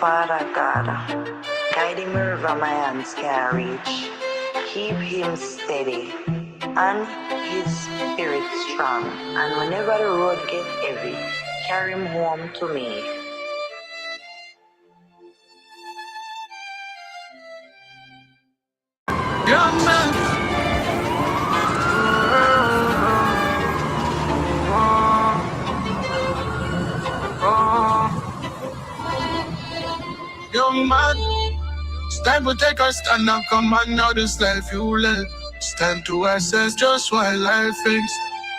Father God, guide him wherever my hands can reach. Keep him steady and his spirit strong. And whenever the road gets heavy, carry him home to me. Young man. Young man, it's time to take a stand and come on now this life you live. It's time to assess just what life is.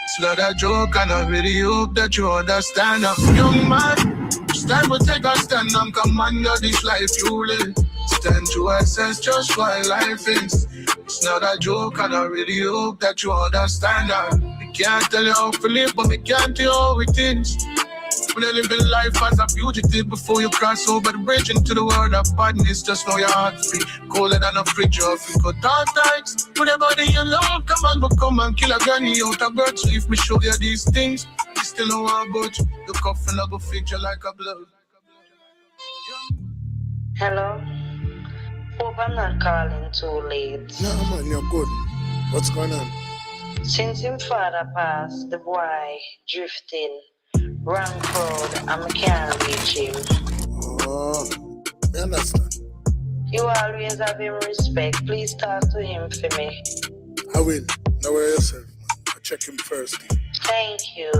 It's not a joke and I really hope that you understand. Young man, it's time to take a stand and come on now this life you live. It's time to assess just what life is. It's not a joke and I really hope that you understand. I can't tell you how to live, but I can't tell you how it is. When you live in life as a fugitive before you cross over the bridge into the world of badness, just know your heart free. Colder than a fridge or if you got dark times. Whatever you love, come on, but come and kill a granny out of birth. So if me show you these things, you still know about you. The coffin I go feature like a blood. Hello? Hope I'm not calling too late. No, man, you're good. What's going on? Since him father passed, the boy drifting. Wrong crowd, and I can't reach him. Oh, I understand. You always have him respect. Please talk to him for me. I will. Now worry yourself, man. I'll check him first. Thank you.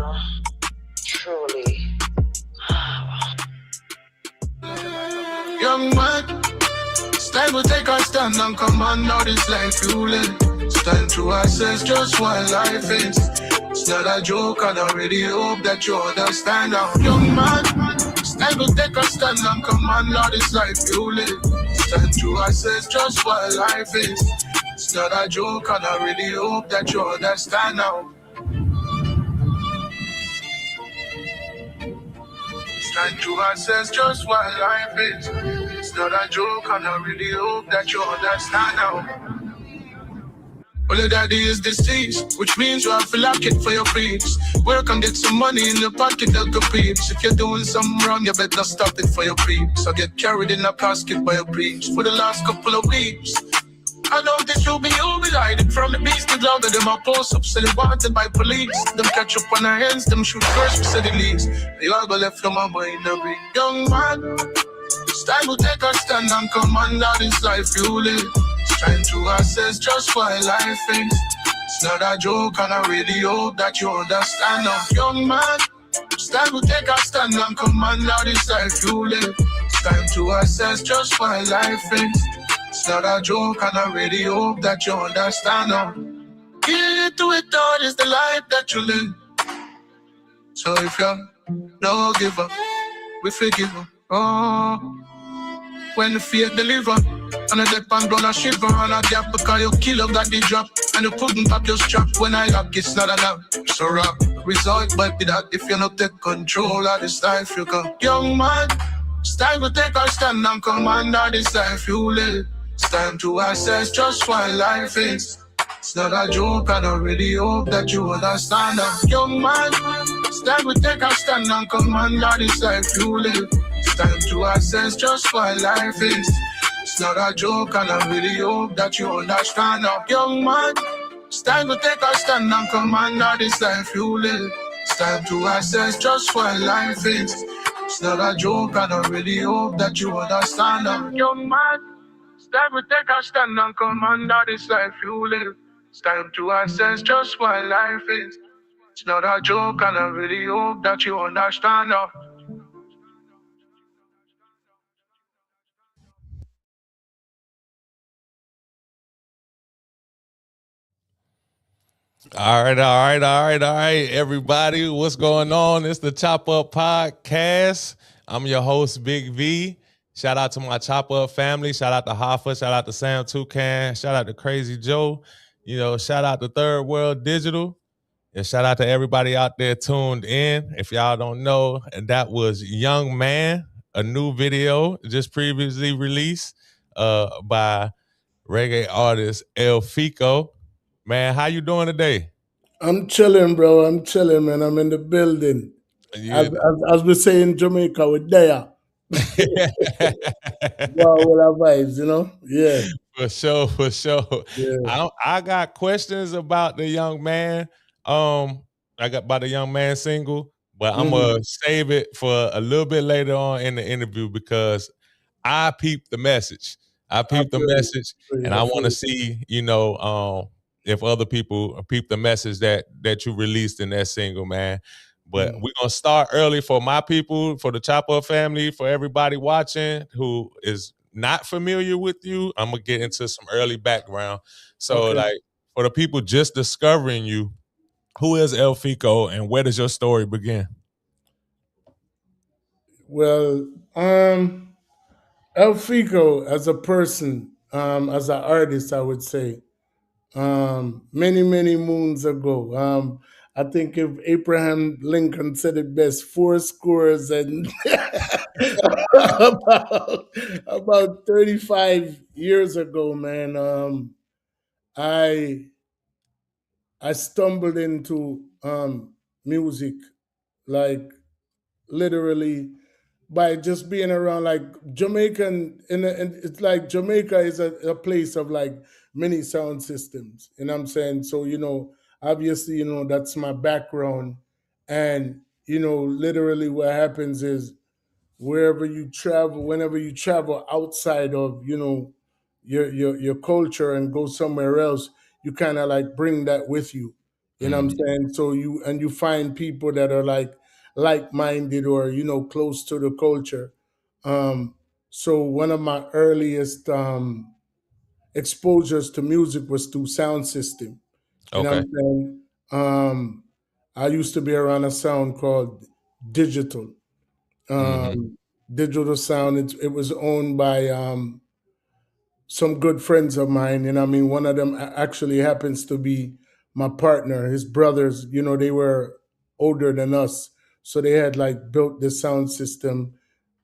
Truly. Young man, it's time to take a stand and come on now this life you live. It's time to assess just what life is. It's not a joke and I really hope that you understand now. Young man, it's time to take a stand and come on now this life you live. It's time to assess just what life is. It's not a joke and I really hope that you understand now. It's time to assess just what life is. It's not a joke and I really hope that you understand now. All your daddy is deceased, which means you have to lock it for your peeps. Work and get some money in your pocket that go peeps. If you're doing something wrong, you better stop it for your peeps. Or get carried in a casket by your peeps for the last couple of weeks. I know this will be you be hiding from the beast. The cloud of them are post up, so they wanted by police. Them catch up on our hands, them shoot first, we say the least. You all go left from my boy in the ring. Young man, it's time to take a stand and come on now this life you live. It's time to assess just what life is. It's not a joke and I really hope that you understand now. Young man, it's time to take a stand and come on now this life you live. It's time to assess just what life is. It's not a joke and I really hope that you understand now. Get to it all is the life that you live. So if you no give up, we forgive up. Oh, when the faith deliver, and a dip and blood a shiver and a gap because you kill up got the drop and you couldn't pop your strap when I lock it's not enough. So rock, result might be that if you not take control of this life you go. Young man, it's time to take a stand and command of this life you live. It's time to assess just what life is. It's not a joke and I really hope that you understand that. Young man, it's time to take a stand and command of this life you live. It's time to assess just what life is. It's not a joke and I really hope that you understand now. Young man, it's time to take a stand and command of this life you live. It's time to assess just what life is. It's not a joke and I really hope that you understand now. Young man, it's time to take a stand and command of this life you live. It's time to assess just what life is. It's not a joke and I really hope that you understand now. All right, everybody. What's going on? It's the Chop Up Podcast. I'm your host, Big V. Shout out to my Chop Up family. Shout out to Hoffa. Shout out to Sam Toucan. Shout out to Crazy Joe. Shout out to Third World Digital. And shout out to everybody out there tuned in. If y'all don't know, that was Young Man, a new video just previously released by reggae artist El Fico. Man, how you doing today? I'm chilling, bro. I'm chilling, man. I'm in the building. Yeah. As we say in Jamaica, we're there. Wow, what our vibes, you know? Yeah, For sure, for sure. yeah. I got questions about the young man. I got about the young man single, but I'm Hmm. gonna save it for a little bit later on in the interview because I peeped the message. I I peeped the feel you. message, and I I feel want to you. see, if other people peep the message that you released in that single, man. But Mm. we're gonna start early for my people, for the Chop Up family, for everybody watching who is not familiar with you. I'm gonna get into some early background. So, Okay. like, for the people just discovering you, who is El Fico and where does your story begin? Well, El Fico as a person, as an artist, I would say, many, many moons ago. I think if Abraham Lincoln said it best, four scores and about, about 35 years ago, man, I I stumbled into music, like literally by just being around like Jamaican, and it's like Jamaica is a place of like many sound systems. You know what I'm saying? So, obviously, that's my background. And, literally what happens is wherever you travel, whenever you travel outside of, your culture and go somewhere else, you kind of like bring that with you. You know what I'm Mhm. saying? So you find people that are like minded or close to the culture. Um, so one of my earliest exposures to music was through sound system. You know what Okay. I'm saying? I used to be around a sound called Digital. Hmm. Um, Digital Sound. It was owned by some good friends of mine, and I mean, one of them actually happens to be my partner. His brothers, they were older than us, so they had like built the sound system.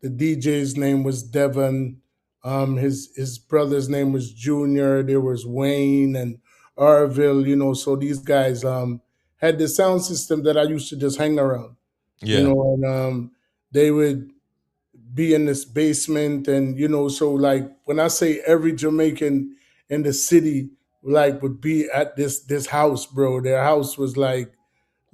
The DJ's name was Devon. His brother's name was Junior. There was Wayne and Arville. So these guys had the sound system that I used to just hang around. Yeah. And they would be in this basement, and so like when I say every Jamaican in the city like would be at this house, bro. Their house was like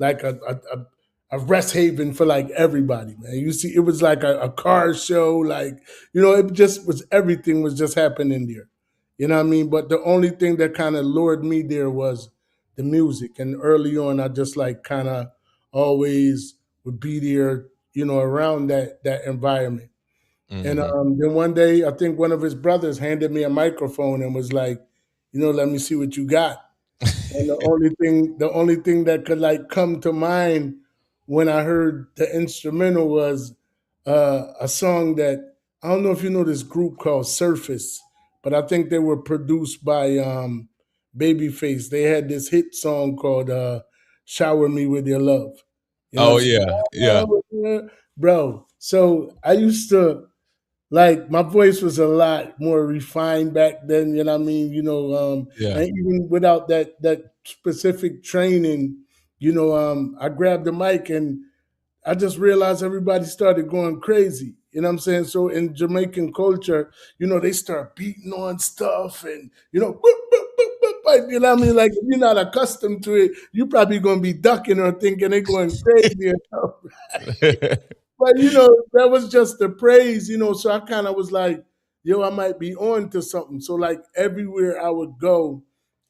a rest haven for like everybody, man. You see, it was like a car show, like it just was, everything was just happening there. You know what I mean? But the only thing that kind of lured me there was the music. And early on, I just like kind of always would be there, around that environment. And Hmm. then one day, I think one of his brothers handed me a microphone and was like, let me see what you got. And the only thing that could like come to mind when I heard the instrumental was a song that, I don't know if you know this group called Surface, but I think they were produced by Babyface. They had this hit song called "Shower Me with Your Love." You know Oh what yeah, yeah, I'm saying, bro? So I used to like, my voice was a lot more refined back then, you know what I mean? yeah. And even without that specific training, I grabbed the mic and I just realized everybody started going crazy. You know what I'm saying? So in Jamaican culture, they start beating on stuff and, boop, boop, boop, boop, boop, you know what I mean? Like, if you're not accustomed to it, you probably gonna be ducking or thinking they're going crazy. But that was just the praise. So I kind of was like, yo, I might be on to something. So like everywhere I would go,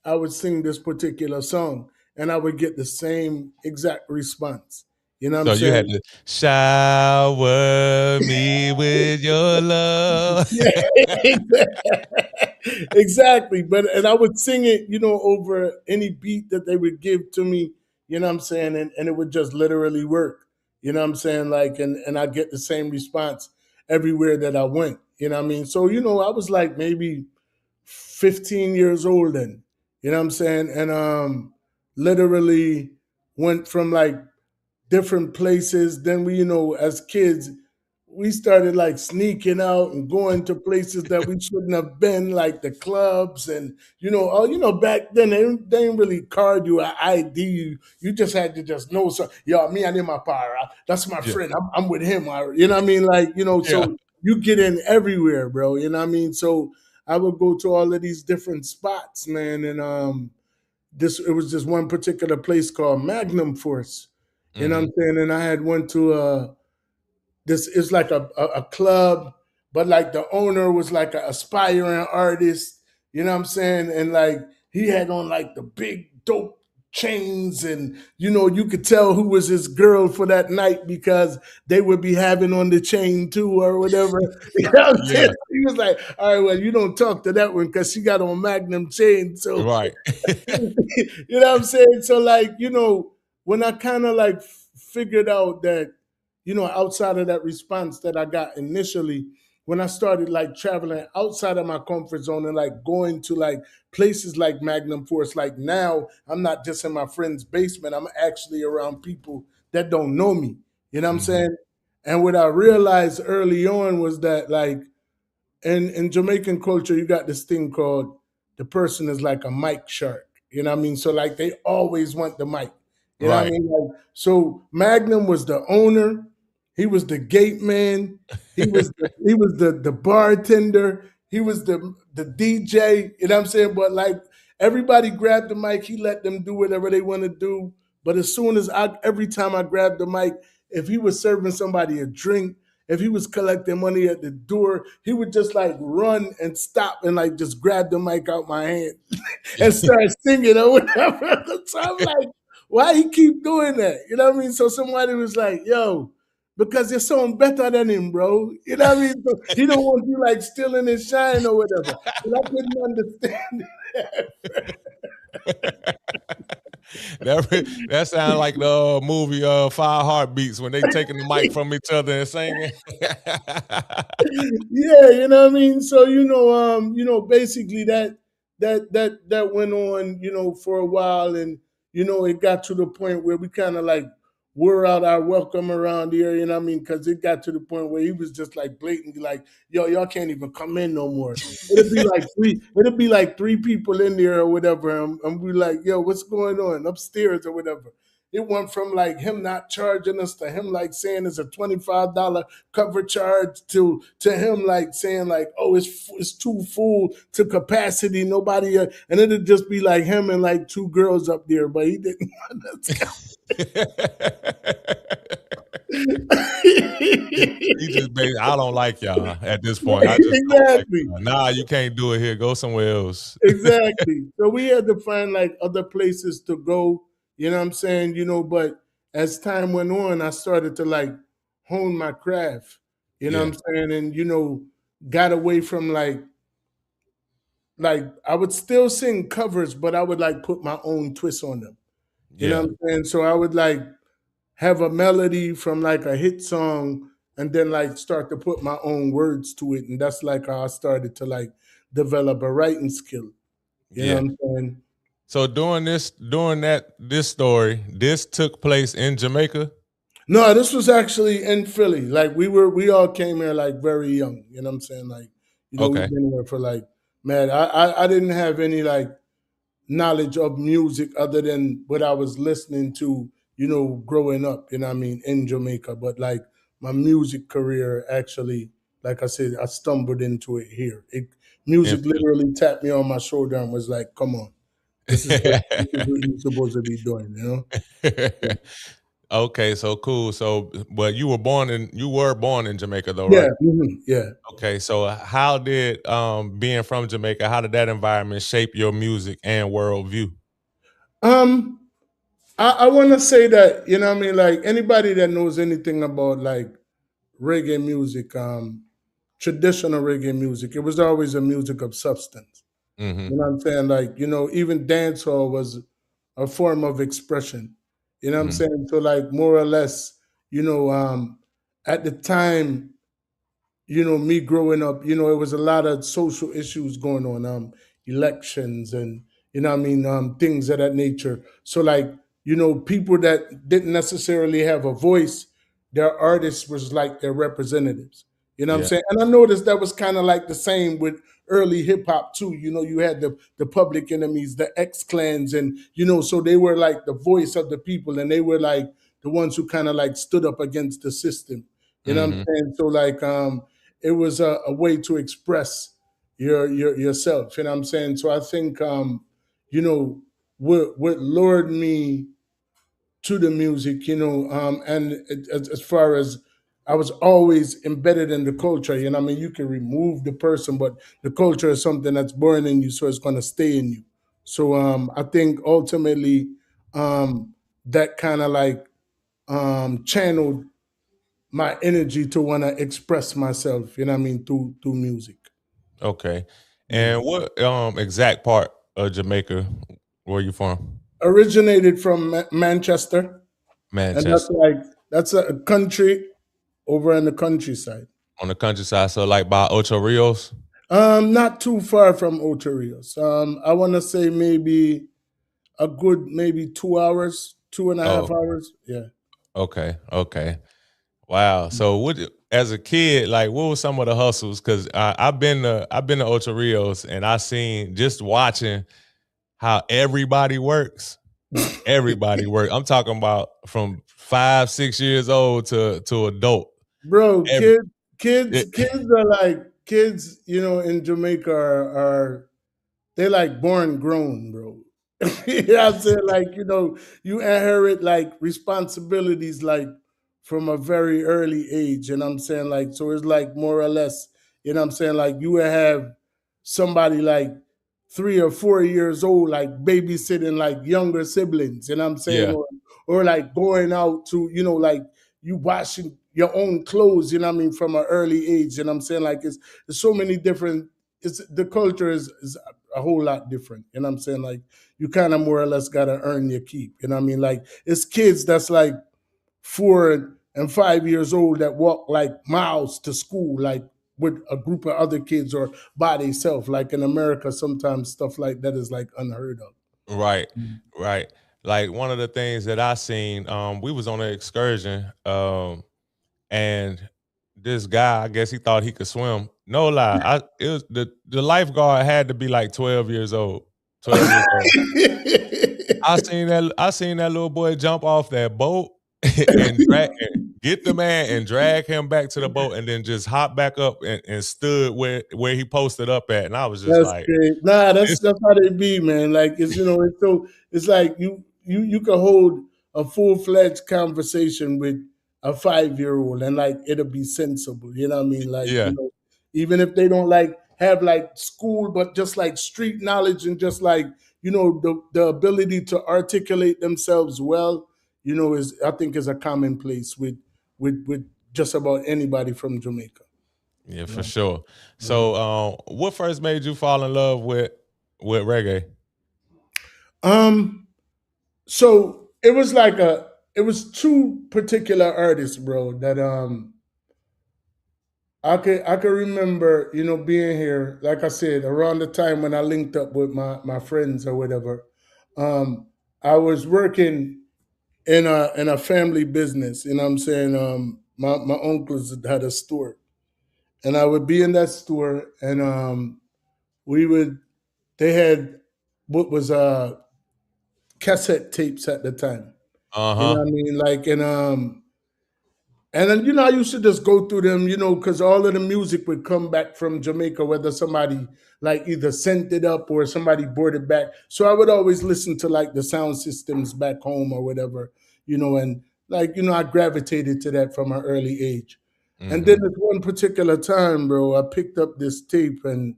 I would sing this particular song and I would get the same exact response. You know what I'm So you had saying? to shower me with your love. Yeah, exactly. But and I would sing it, over any beat that they would give to me, you know what I'm saying? And it would just literally work. You know what I'm saying? Like, and I get the same response everywhere that I went. You know what I mean? So, I was like maybe 15 years old then. You know what I'm saying? And literally went from like different places. Then we, as kids, we started like sneaking out and going to places that we shouldn't have been, like the clubs. And back then they didn't really card you an ID. You just had to just know. So, yo, me and him are para. That's my Yeah, friend. I'm with him. You know what I mean? Like, yeah, so you get in everywhere, bro. You know what I mean? So I would go to all of these different spots, man, and this it was just one particular place called Magnum Force. You know what Hmm. I'm saying? And I had went to this is like a club, but like the owner was like an aspiring artist, you know what I'm saying? And like he had on like the big dope chains, and you could tell who was his girl for that night because they would be having on the chain too or whatever. You know what I'm saying? Yeah. He was like, all right, well, you don't talk to that one because she got on Magnum chain. So Right. you know what I'm saying? So like, when I kind of like figured out that, outside of that response that I got initially, when I started like traveling outside of my comfort zone and like going to like places like Magnum Force, like now I'm not just in my friend's basement, I'm actually around people that don't know me. You know what I'm Hmm. saying? And what I realized early on was that like in Jamaican culture, you got this thing called the person is like a mic shark. You know what I mean? So like they always want the mic. You know what I Right. mean? Like, so Magnum was the owner, he was the gate man, he was the bartender, he was the DJ. You know what I'm saying? But like everybody grabbed the mic, he let them do whatever they want to do. But as soon as every time I grabbed the mic, if he was serving somebody a drink, if he was collecting money at the door, he would just like run and stop and like just grab the mic out my hand and start singing or whatever. So I'm like, why he keep doing that? You know what I mean? So somebody was like, yo, because you're something better than him, bro. You know what I mean? So he don't want you like stealing his shine or whatever. And I couldn't understand that. That sounds like the movie Five Heartbeats when they taking the mic from each other and singing. Yeah, you know what I mean. So basically that went on, for a while, and it got to the point where we kind of like wore out our welcome around here. You know what I mean? Because it got to the point where he was just like blatantly like, "Yo, y'all can't even come in no more." It'd be like three people in there or whatever, and we like, "Yo, what's going on upstairs or whatever." It went from like him not charging us to him like saying it's a $25 cover charge to him like saying like, oh, it's too full to capacity, nobody, and it'd just be like him and like two girls up there, but he didn't want us to He just basically, I don't like y'all at this point. I just don't like exactly. y'all. Nah, you can't do it here. Go somewhere else. Exactly. So we had to find like other places to go, you know what I'm saying? But as time went on, I started to like hone my craft, you know Yeah. what I'm saying? And got away from like I would still sing covers, but I would like put my own twist on them. You know Yeah. what I'm saying? So I would like have a melody from like a hit song and then like start to put my own words to it. And that's like how I started to like develop a writing skill. You know Yeah. what I'm saying? So this story, this took place in Jamaica. No, this was actually in Philly. Like we all came here like very young. You know what I'm saying? Like, we've Okay. been here for like, man, I didn't have any like knowledge of music other than what I was listening to, growing up, you know what I mean, in Jamaica. But like my music career actually, like I said, I stumbled into it here. In Music literally tapped me on my shoulder and was like, come on, this is what you're supposed to be doing. Philly. Okay, so cool. So, but you were born in Jamaica though, Yeah, right? yeah. Okay, so how did being from Jamaica, how did that environment shape your music and worldview? Um, I want to say that, you know what I mean, like anybody that knows anything about like reggae music, traditional reggae music, it was always a music of substance. Hmm. You know what I'm saying? Like, even dancehall was a form of expression. You know what I'm Hmm. saying? So like more or less, you know, um, at the time, me growing up, it was a lot of social issues going on, elections and what I mean, things of that nature. So like, people that didn't necessarily have a voice, their artists was like their representatives. You know what I'm Yeah. saying? And I noticed that was kind of like the same with early hip hop too. You had the Public Enemies, the X Clans, and so they were like the voice of the people, and they were like the ones who kind of like stood up against the system. You know what I'm Hmm. saying? So like, it was a way to express yourself. You know what I'm saying? So I think you know what lured me to the music, and as far as I was always embedded in the culture, I mean, you can remove the person, but the culture is something that's born in you, so it's going to stay in you. So I think ultimately that kind of like channeled my energy to want to express myself, you know what I mean, through music. Okay. And what exact part of Jamaica where you from? Originated from Manchester, and Manchester. that's a country over in the countryside. On the countryside, so like by Ocho Rios? Not too far from Ocho Rios. I want to say maybe a good maybe 2 hours, two and a half Oh, hours. Yeah. okay. Okay. Wow. So what as a kid, like what were some of the hustles? Cause I've been to Ocho Rios and I seen just watching how everybody works. Everybody work. I'm talking about from 5, 6 years old to adult. Bro, Every, kids are like kids, in Jamaica are they like born grown, bro. You know what I'm saying? Like, you inherit like responsibilities like from a very early age. You know what I'm saying? Like, so it's like more or less, you know what I'm saying? Like you would have somebody like 3 or 4 years old, like babysitting like younger siblings, you know what I'm saying? yeah. Or like going out to, like you washing your own clothes, you know what I mean, from an early age. You know what I'm saying? Like it's so many different the culture is a whole lot different. You know what I'm saying? Like you kind of more or less gotta earn your keep. You know what I mean? Like it's kids that's like 4 and 5 years old that walk like miles to school, like with a group of other kids or by themselves. Like in America, sometimes stuff like that is like unheard of. Right, right. Like one of the things that I seen, we was on an excursion, and this guy, I guess he thought he could swim. No lie, it was the lifeguard had to be like 12 years old. 12 years old. I seen that little boy jump off that boat and get the man and drag him back to the boat and then just hop back up and stood where he posted up at. And I was just That's like, great. Nah, that's this, that's how they be, man. Like it's like you can hold a full fledged conversation with a 5-year-old and like it'll be sensible. You know what I mean? Like, yeah, even if they don't like have like school, but just like street knowledge and just like, the ability to articulate themselves well, is I think is a commonplace with just about anybody from Jamaica. yeah, for Yeah. sure. So, what first made you fall in love with reggae? Um So it was two particular artists, bro, that I could remember, being here, like I said, around the time when I linked up with my friends or whatever. Um I was working in a family business, you know what I'm saying? My uncles had a store, and I would be in that store, and we would they had what was cassette tapes at the time. Uh You know huh. what I mean? Like, and then, I used to just go through them, because all of the music would come back from Jamaica, whether somebody like either sent it up or somebody brought it back. So I would always listen to like the sound systems back home or whatever, and like, I gravitated to that from an early age. And then Hmm. at one particular time, bro, I picked up this tape and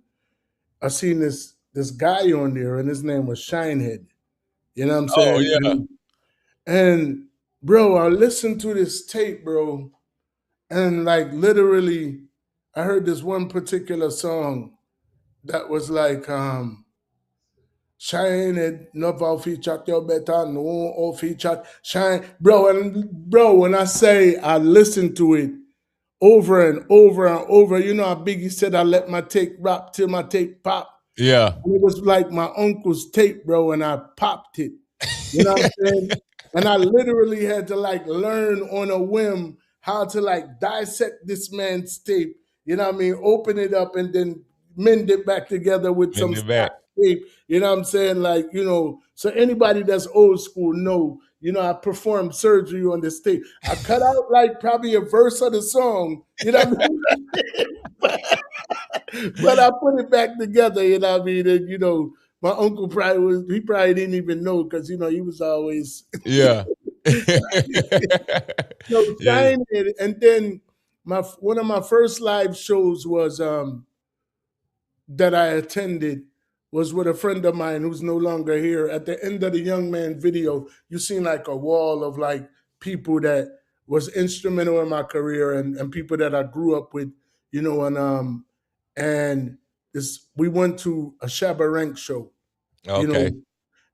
I seen this guy on there, and his name was Shinehead. You know what I'm Oh saying? yeah. And bro, I listened to this tape, bro, and like literally, I heard this one particular song that was like, shine it, no all feature your better, no all feature shine. Bro, and bro, when I say I listened to it over and over and over, you know how Biggie said I let my tape rock till my tape pop. Yeah. And it was like my uncle's tape, bro, and I popped it. You know what I'm saying? And I literally had to like learn on a whim how to like dissect this man's tape. You know what I mean? Open it up and then mend it back together with In some the back. Scotch tape. You know what I'm saying? Like, so anybody that's old school know, I performed surgery on the stage. I cut out like probably a verse of the song, but I put it back together, and my uncle he probably didn't even know because he was always Yeah. Yeah. trying it. And then one of my first live shows was that I attended was with a friend of mine who's no longer here. At the end of the Young Man video, you seen like a wall of like people that was instrumental in my career and people that I grew up with, and we went to a Shabba Rank show, you know, Okay.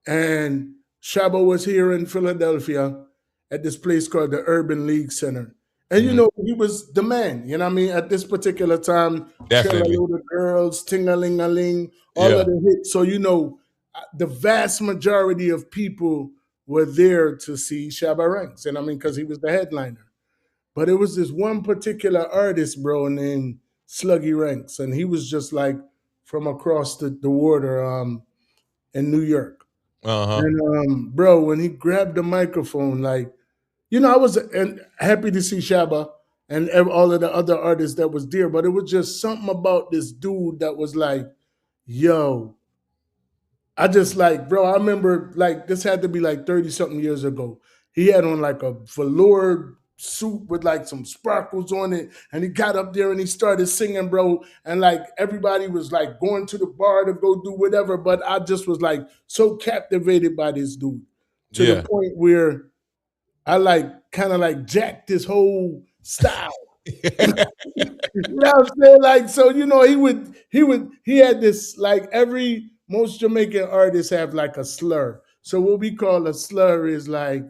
and Shabba was here in Philadelphia at this place called the Urban League Center. And Mhm. he was the man, at this particular time, Kill a Definitely. Load of Girls, Ting-a-ling-a-ling, all Yeah. of the hits. So, the vast majority of people were there to see Shabba Ranks. And because he was the headliner. But it was this one particular artist, bro, named Sluggy Ranks. And he was just like from across the water in New York. Uh-huh. And bro, when he grabbed the microphone, like, I was happy to see Shabba and all of the other artists that was there, but it was just something about this dude that was like, yo, I just like, bro, I remember like this had to be like 30 something years ago. He had on like a velour suit with like some sparkles on it. And he got up there and he started singing, bro. And like everybody was like going to the bar to go do whatever. But I just was like so captivated by this dude to the Yeah. point where I like kind of like jacked his whole style. You know what I'm saying? Like, so he had this like most Jamaican artists have like a slur. So what we call a slur is like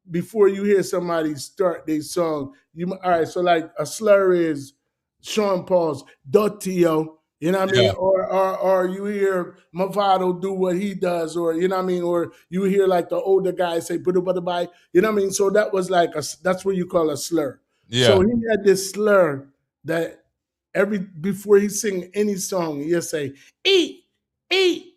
before you hear somebody start their song, all right, so like a slur is Sean Paul's Dirty Yo, you know what I mean? Yeah. Or you hear Mavado do what he does, or you know what I mean, or you hear like the older guy say butter bye, you know what I mean? So that was like that's what you call a slur. So Yeah. he had this slur that before he sing any song, he'll say, eat, eat.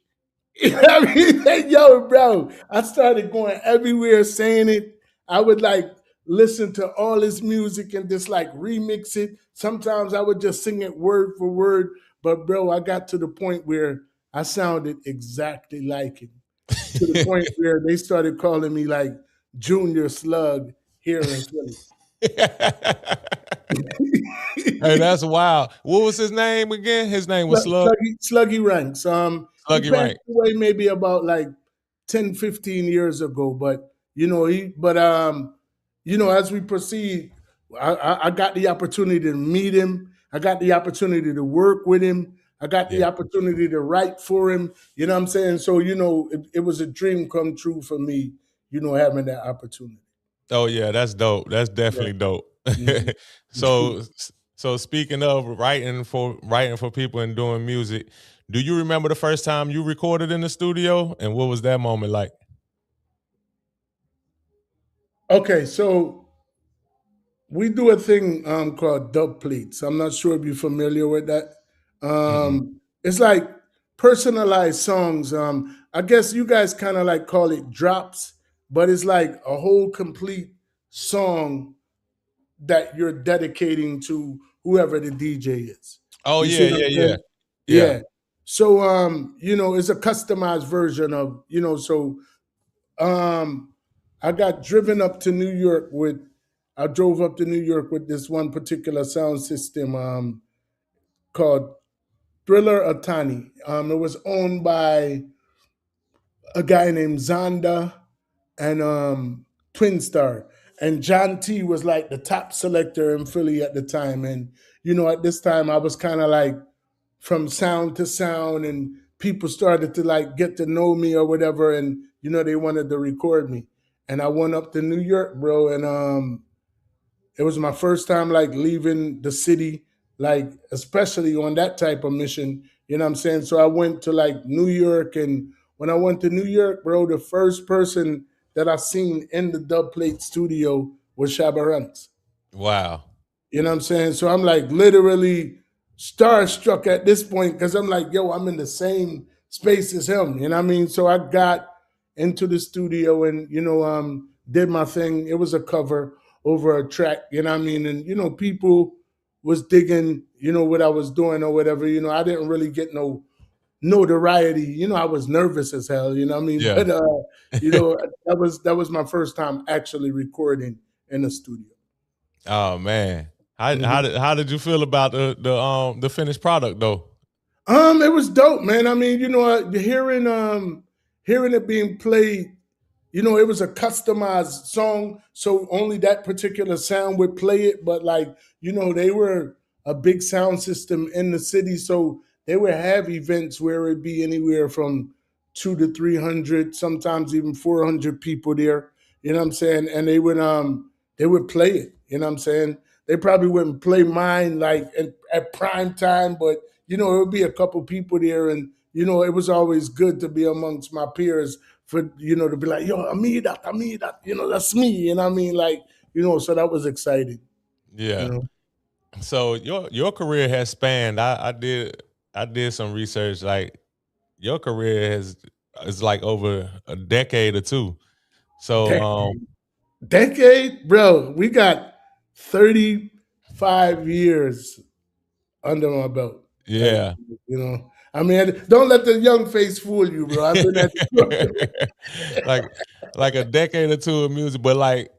You know what I mean? Like, yo, bro, I started going everywhere saying it. I would like listen to all his music and just like remix it. Sometimes I would just sing it word for word. But bro, I got to the point where I sounded exactly like him. To the point where they started calling me like Junior Slug here in Philly. Hey, that's wild. What was his name again? His name was Slug. Sluggy Ranks. He Sluggy passed Rank. away maybe about like 10, 15 years ago. But as we proceed, I got the opportunity to meet him. I got the opportunity to work with him. I got the Yeah. opportunity to write for him. You know what I'm saying? So, it was a dream come true for me, having that opportunity. Oh yeah, that's dope. That's Yeah. definitely dope. Mhm. so so speaking of writing for people and doing music, do you remember the first time you recorded in the studio and what was that moment like? Okay, so we do a thing called dub plates. I'm not sure if you're familiar with that. Mm-mm. It's like personalized songs. I guess you guys kind of like call it drops, but it's like a whole complete song that you're dedicating to whoever the DJ is. Oh You see yeah, what yeah, I'm yeah. saying? Yeah. Yeah. So it's a customized version of, um I got driven up to New York with I drove up to New York with this one particular sound system called Thriller Atani. It was owned by a guy named Zonda and Twin Star. And John T was like the top selector in Philly at the time. And, at this time I was kind of like from sound to sound and people started to like get to know me or whatever. And, they wanted to record me. And I went up to New York, bro. And it was my first time like leaving the city, like especially on that type of mission. You know what I'm saying? So I went to like New York, and when I went to New York, bro, the first person that I seen in the dub plate studio was Shabba Ranks. Wow. You know what I'm saying? So I'm like literally starstruck at this point because I'm like, yo, I'm in the same space as him. You know what I mean? So I got into the studio and, did my thing. It was a cover over a track, you know what I mean? And people was digging, what I was doing or whatever. I didn't really get no notoriety. I was nervous as hell, you know what I mean? Yeah. But that was my first time actually recording in the studio. Oh man. How did you feel about the finished product though? It was dope, man. I mean, hearing it being played, it was a customized song, so only that particular sound would play it. But like, they were a big sound system in the city, so they would have events where it'd be anywhere from 200 to 300, sometimes even 400 people there. You know what I'm saying? And they would play it. You know what I'm saying? They probably wouldn't play mine like at prime time, but it would be a couple people there, and it was always good to be amongst my peers for to be like, yo, I mean that, that's me. You know what I mean? Like, so that was exciting. Yeah. You know? So your career has spanned. I did some research. Like your career is like over a decade or two. So Decade, bro. We got 35 years under my belt. yeah. I mean, don't let the young face fool you, bro. I've been at like a decade or two of music, but like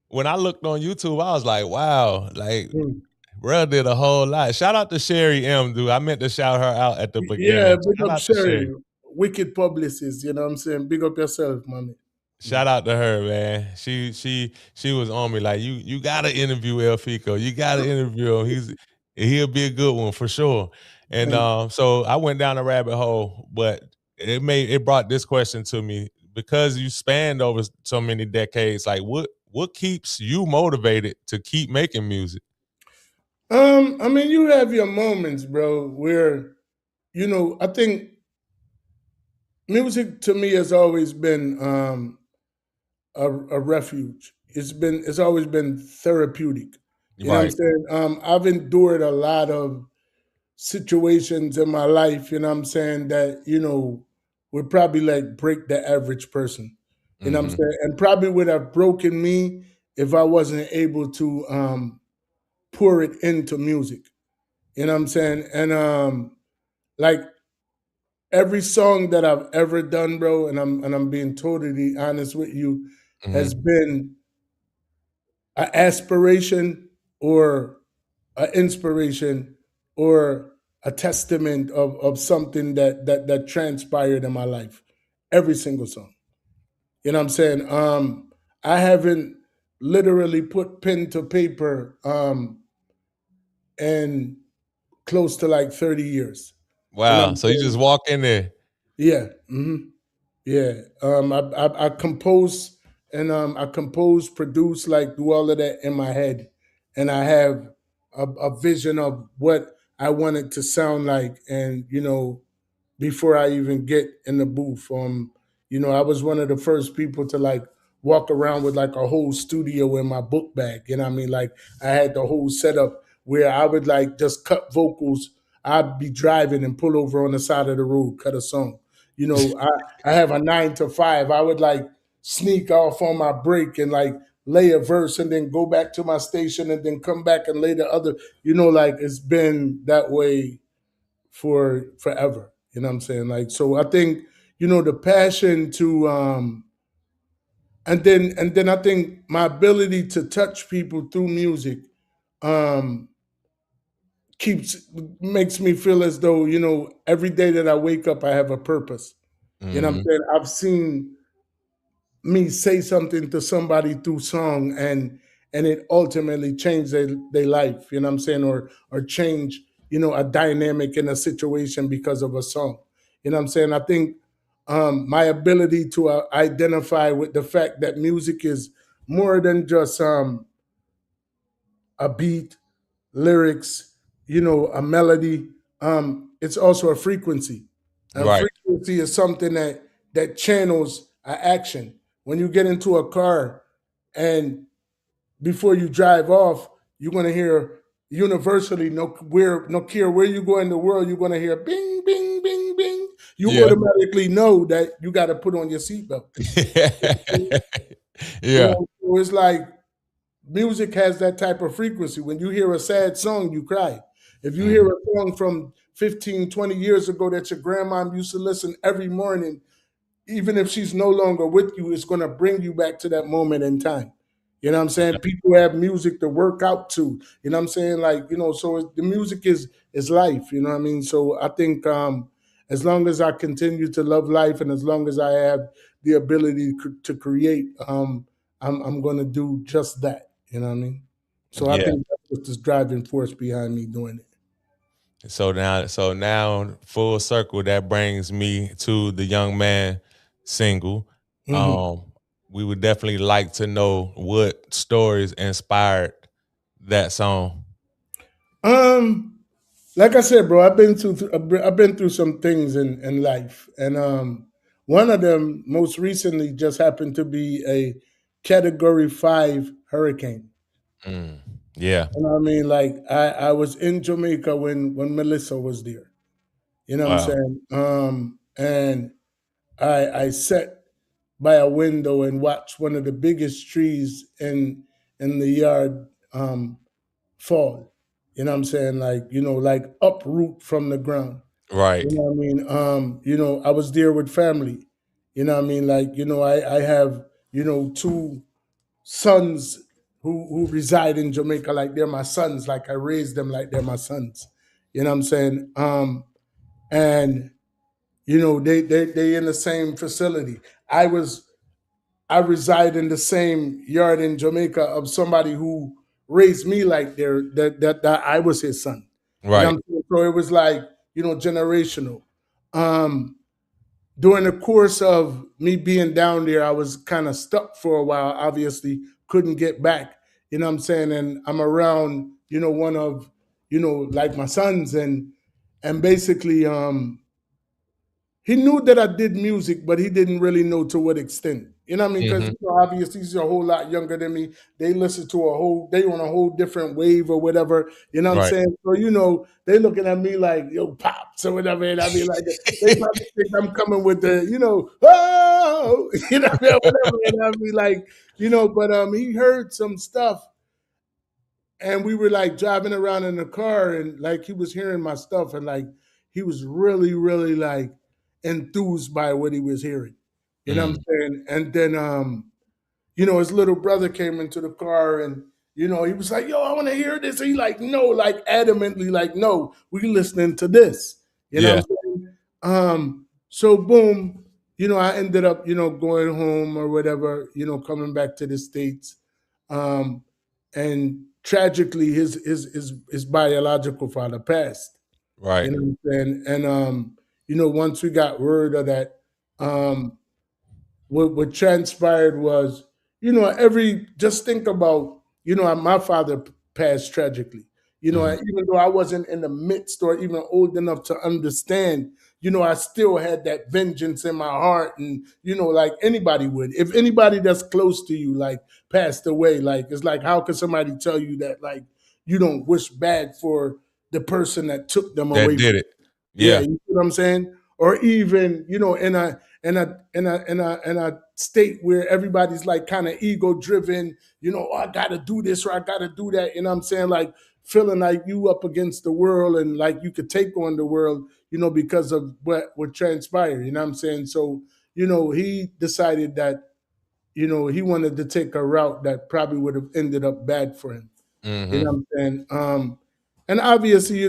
when I looked on YouTube, I was like, wow, like bro did a whole lot. Shout out to Sherry M, dude. I meant to shout her out at the Yeah, beginning. big Shout up out to Sherry. Wicked publicist, you know what I'm saying? Big up yourself, mommy. Shout out to her, man. She was on me like you gotta interview El Fico. You gotta interview him. He'll be a good one for sure. And so I went down a rabbit hole, but it brought this question to me because you spanned over so many decades. Like what keeps you motivated to keep making music? I mean, you have your moments, bro, where I think music to me has always been a refuge. It's always been therapeutic. You know what I'm Right. saying? I've endured a lot of situations in my life, you know what I'm saying, that, would probably like break the average person. You know what I'm Mm-hmm. saying? And probably would have broken me if I wasn't able to pour it into music. You know what I'm saying? And like every song that I've ever done, bro, and I'm being totally honest with you, has Mm-hmm. been an aspiration or an inspiration or a testament of something that transpired in my life. Every single song. You know what I'm saying? I haven't literally put pen to paper in close to like 30 years. You know what Wow. I'm So you just saying? walk in there. Yeah. Yeah. I compose and I compose, produce, like do all of that in my head. And I have a vision of what I want it to sound like. And, before I even get in the booth. I was one of the first people to like walk around with like a whole studio in my book bag. You know what I mean? Like I had the whole setup where I would like just cut vocals. I'd be driving and pull over on the side of the road, cut a song. I have a 9 to 5. I would like sneak off on my break and like lay a verse and then go back to my station and then come back and lay the other, like it's been that way for forever. You know what I'm saying? Like, so I think, the passion to and then I think my ability to touch people through music um keeps makes me feel as though, every day that I wake up I have a purpose. You know what I'm Mm-hmm. saying? I've seen me say something to somebody through song and it ultimately changed their life, you know what I'm saying, or change, a dynamic in a situation because of a song. You know what I'm saying? I think my ability to identify with the fact that music is more than just a beat, lyrics, a melody. It's also a frequency. And Right. frequency is something that channels an action. When you get into a car and before you drive off, you're gonna hear universally, no care where you go in the world, you're gonna hear bing, bing, bing, bing. You Yeah. automatically know that you got to put on your seatbelt. You Yeah. know, so it's like music has that type of frequency. When you hear a sad song, you cry. If you hear Mhm. a song from 15, 20 years ago that your grandma used to listen every morning, even if she's no longer with you, it's going to bring you back to that moment in time. You know what I'm saying? People have music to work out to. You know what I'm saying? Like, so the music is life. You know what I mean? So I think as long as I continue to love life and as long as I have the ability to create, I'm going to do just that. You know what I mean? So I Yeah. think that's what's the driving force behind me doing it. So now, full circle. That brings me to the Young Man single. Mhm. Um, we would definitely like to know what stories inspired that song. Um, like I said, bro, I've been through some things in life, and one of them most recently just happened to be a Category 5 hurricane. Mm. Yeah. You know what I mean? Like I was in Jamaica when Melissa was there. You know what I'm Wow. saying? And I sat by a window and watched one of the biggest trees in the yard fall. You know what I'm saying? Like, like uproot from the ground. Right. You know what I mean? I was there with family. You know what I mean? Like, I have, two sons who reside in Jamaica like they're my sons. Like I raised them like they're my sons. You know what I'm saying? And they in the same facility. I reside in the same yard in Jamaica of somebody who raised me like that I was his son. You know what Right. I'm saying? So it was like, generational. Um, During the course of me being down there, I was kind of stuck for a while, obviously, couldn't get back. You know what I'm saying? And I'm around, one of, like my sons and basically he knew that I did music, but he didn't really know to what extent. You know what I mean? Because Hmm. obviously he's a whole lot younger than me. They listen to they on a whole different wave or whatever. You know what I'm Right. saying? So they looking at me like yo pops or whatever, and I mean like they probably think I'm coming with the oh whatever, and I be like but he heard some stuff and we were like driving around in the car and like he was hearing my stuff and like he was really really like enthused by what he was hearing, you know what I'm Mm. saying? And then his little brother came into the car and he was like, yo, I want to hear this. And he like, no, like adamantly like, no, we listening to this, you know Yeah. what I'm saying? So boom, I ended up going home or whatever, coming back to the States. And tragically his biological father passed. Right. You know what I'm saying? And once we got word of that, um, what transpired was, every just think about, my father passed tragically. Hmm. Even though I wasn't in the midst or even old enough to understand, I still had that vengeance in my heart, and like anybody would. If anybody that's close to you like passed away, like it's like how can somebody tell you that like you don't wish bad for the person that took them That away from did you? it. Yeah, Yeah. you see what I'm saying? Or even, in a state where everybody's like kind of ego driven, oh, I gotta do this or I gotta do that. You know what I'm saying? Like feeling like you up against the world and like you could take on the world, because of what transpired. You know what I'm saying? So, he decided that, he wanted to take a route that probably would have ended up bad for him. You know Hmm. what I'm saying? And obviously,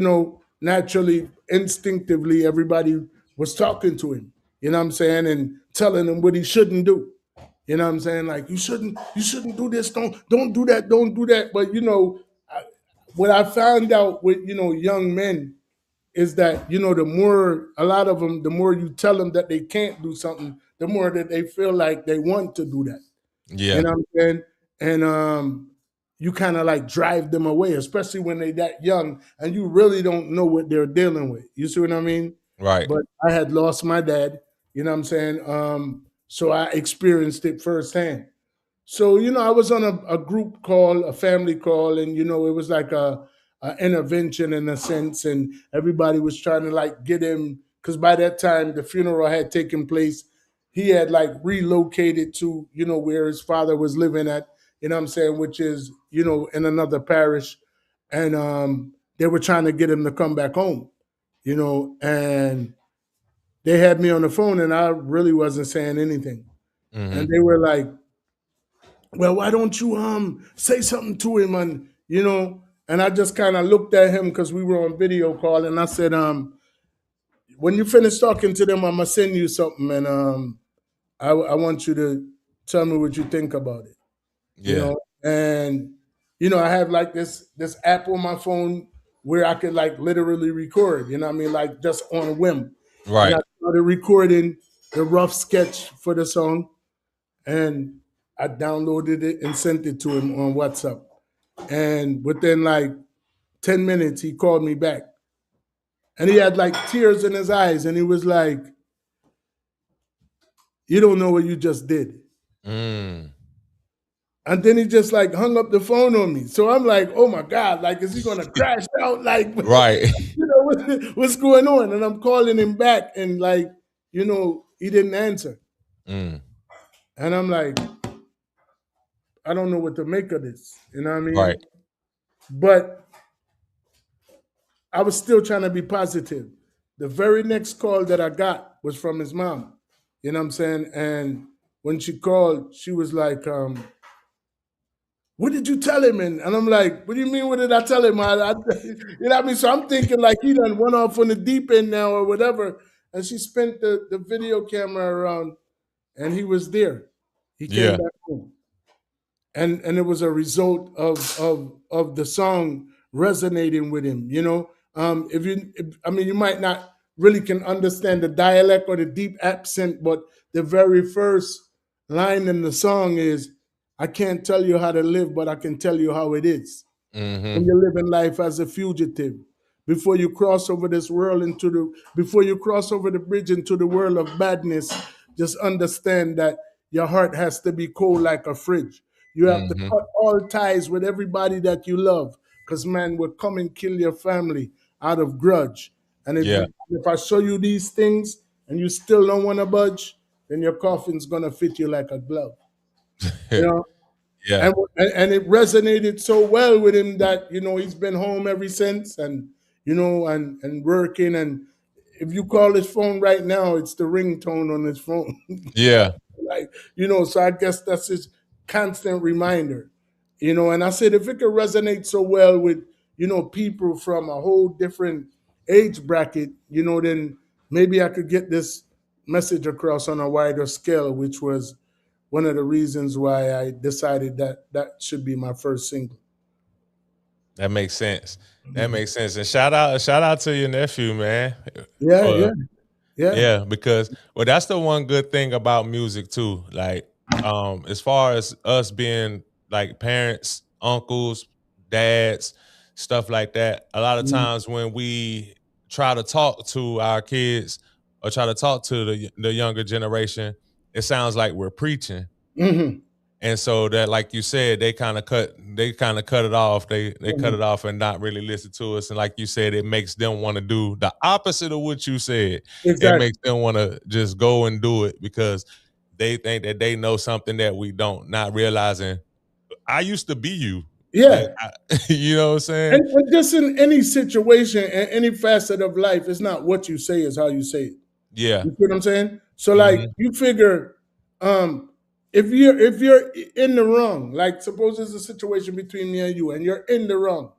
naturally, instinctively, everybody was talking to him. You know what I'm saying, and telling him what he shouldn't do. You know what I'm saying? Like you shouldn't do this. Don't do that. Don't do that. But what I found out with young men is that the more a lot of them, the more you tell them that they can't do something, the more that they feel like they want to do that. You Yeah. know what I'm saying? And you kind of like drive them away, especially when they that young and you really don't know what they're dealing with. You see what I mean? Right. But I had lost my dad, you know what I'm saying? So I experienced it firsthand. So, I was on a group call, a family call, and it was like a intervention in a sense, and everybody was trying to like get him because by that time the funeral had taken place. he had like relocated to, where his father was living at, what I'm saying, which is, in another parish. And they were trying to get him to come back home, and they had me on the phone and I really wasn't saying anything. And they were like, well, why don't you say something to him? And I just kind of looked at him because we were on video call, and I said, when you finish talking to them, I'm gonna send you something, and I want you to tell me what you think about it. Yeah. And I have like this app on my phone where I could like literally record, like just on a whim. Right. And I started recording the rough sketch for the song, and I downloaded it and sent it to him on WhatsApp. And within like 10 minutes, he called me back. And he had like tears in his eyes, and he was like, you don't know what you just did. Mm. And then he just like hung up the phone on me. So I'm like, oh my God, like, is he gonna crash out? Like, Right. What's going on? And I'm calling him back, and like, he didn't answer. Mm. And I'm like, I don't know what to make of this. You know what I mean? Right. But I was still trying to be positive. The very next call that I got was from his mom. You know what I'm saying? And when she called, she was like, what did you tell him? And I'm like, what do you mean, what did I tell him? You know what I mean? So I'm thinking like he done went off on the deep end now or whatever. And she spent the video camera around, and he was there. He came back home. And it was a result of the song resonating with him, you might not really can understand the dialect or the deep accent, but the very first line in the song is, I can't tell you how to live, but I can tell you how it is. When you're living life as a fugitive, before you cross over before you cross over the bridge into the world of badness, just understand that your heart has to be cold like a fridge. You have to cut all ties with everybody that you love, because man will come and kill your family out of grudge. And if I show you these things and you still don't want to budge, then your coffin's gonna fit you like a glove. Yeah. And it resonated so well with him that he's been home ever since, and and working. And if you call his phone right now, it's the ringtone on his phone. Yeah. Like, so I guess that's his constant reminder, and I said, if it could resonate so well with, people from a whole different age bracket, then maybe I could get this message across on a wider scale, which was one of the reasons why I decided that should be my first single. That makes sense. That makes sense. And shout out to your nephew, man. Yeah. Because that's the one good thing about music too. Like, as far as us being like parents, uncles, dads, stuff like that, a lot of times when we try to talk to our kids or try to talk to the younger generation, it sounds like we're preaching. And so that, like you said, they kind of cut it off. They cut it off and not really listen to us. And like you said, it makes them want to do the opposite of what you said. Exactly. It makes them want to just go and do it because they think that they know something that we don't, not realizing I used to be you. Yeah. You know what I'm saying? And just in any situation and any facet of life, it's not what you say, it's how you say it. Yeah. You see what I'm saying? So like you figure, if you're in the wrong, like suppose there's a situation between me and you and you're in the wrong.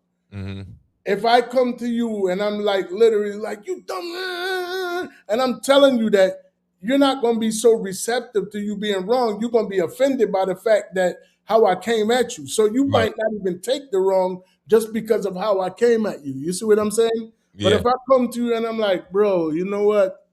If I come to you and I'm like literally like, you dumb, and I'm telling you that, you're not going to be so receptive to you being wrong. You're going to be offended by the fact that how I came at you. So you might not even take the wrong just because of how I came at you. You see what I'm saying? Yeah. But if I come to you and I'm like, bro, you know what?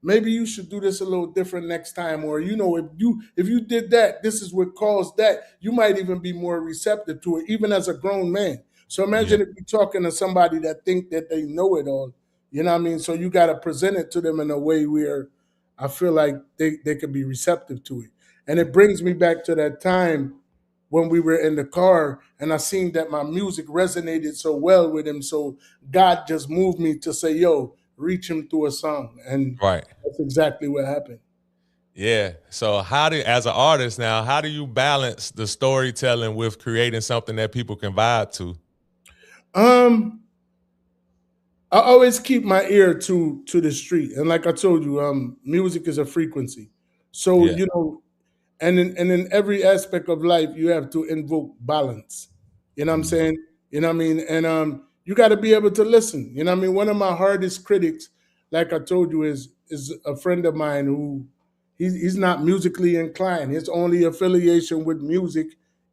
Maybe you should do this a little different next time. Or, if you did that, this is what caused that. You might even be more receptive to it, even as a grown man. So imagine if you're talking to somebody that think that they know it all. You know what I mean? So you got to present it to them in a way where I feel like they could be receptive to it. And it brings me back to that time when we were in the car and I seen that my music resonated so well with him. So God just moved me to say, yo, reach him through a song, and Right. that's exactly what happened. Yeah. So as an artist now, how do you balance the storytelling with creating something that people can vibe to? I always keep my ear to the street, and like I told you, music is a frequency. So Yeah. and in every aspect of life, you have to invoke balance. You know what I'm saying? You know what I mean? And you got to be able to listen. You know what I mean? One of my hardest critics, like I told you, is a friend of mine who he's not musically inclined. His only affiliation with music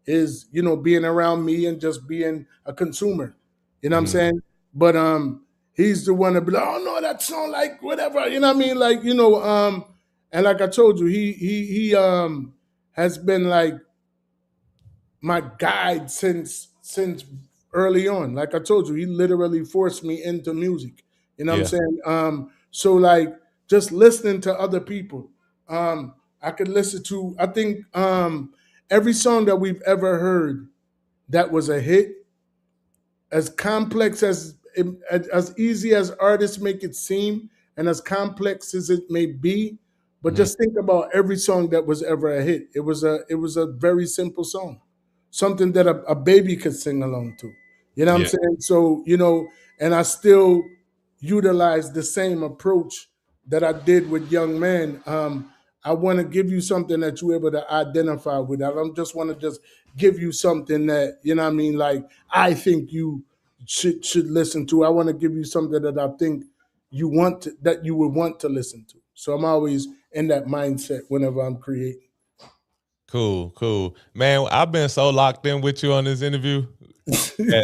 is being around me and just being a consumer. You know what I'm saying? But he's the one to be like, oh no, that song like whatever. You know what I mean? Like and like I told you, he has been like my guide since early on. Like I told you, he literally forced me into music. You know what I'm Yeah. saying? So like just listening to other people. I could listen to I think every song that we've ever heard that was a hit, as complex as easy as artists make it seem, and as complex as it may be, but just think about every song that was ever a hit. It was a very simple song, something that a baby could sing along to. You know what I'm Yeah. saying? So and I still utilize the same approach that I did with Young Man. I want to give you something that you're able to identify with. I don't just want to just give you something that what I mean, like I think you should listen to. I want to give you something that I think that you would want to listen to. So I'm always in that mindset whenever I'm creating. Cool. Man, I've been so locked in with you on this interview.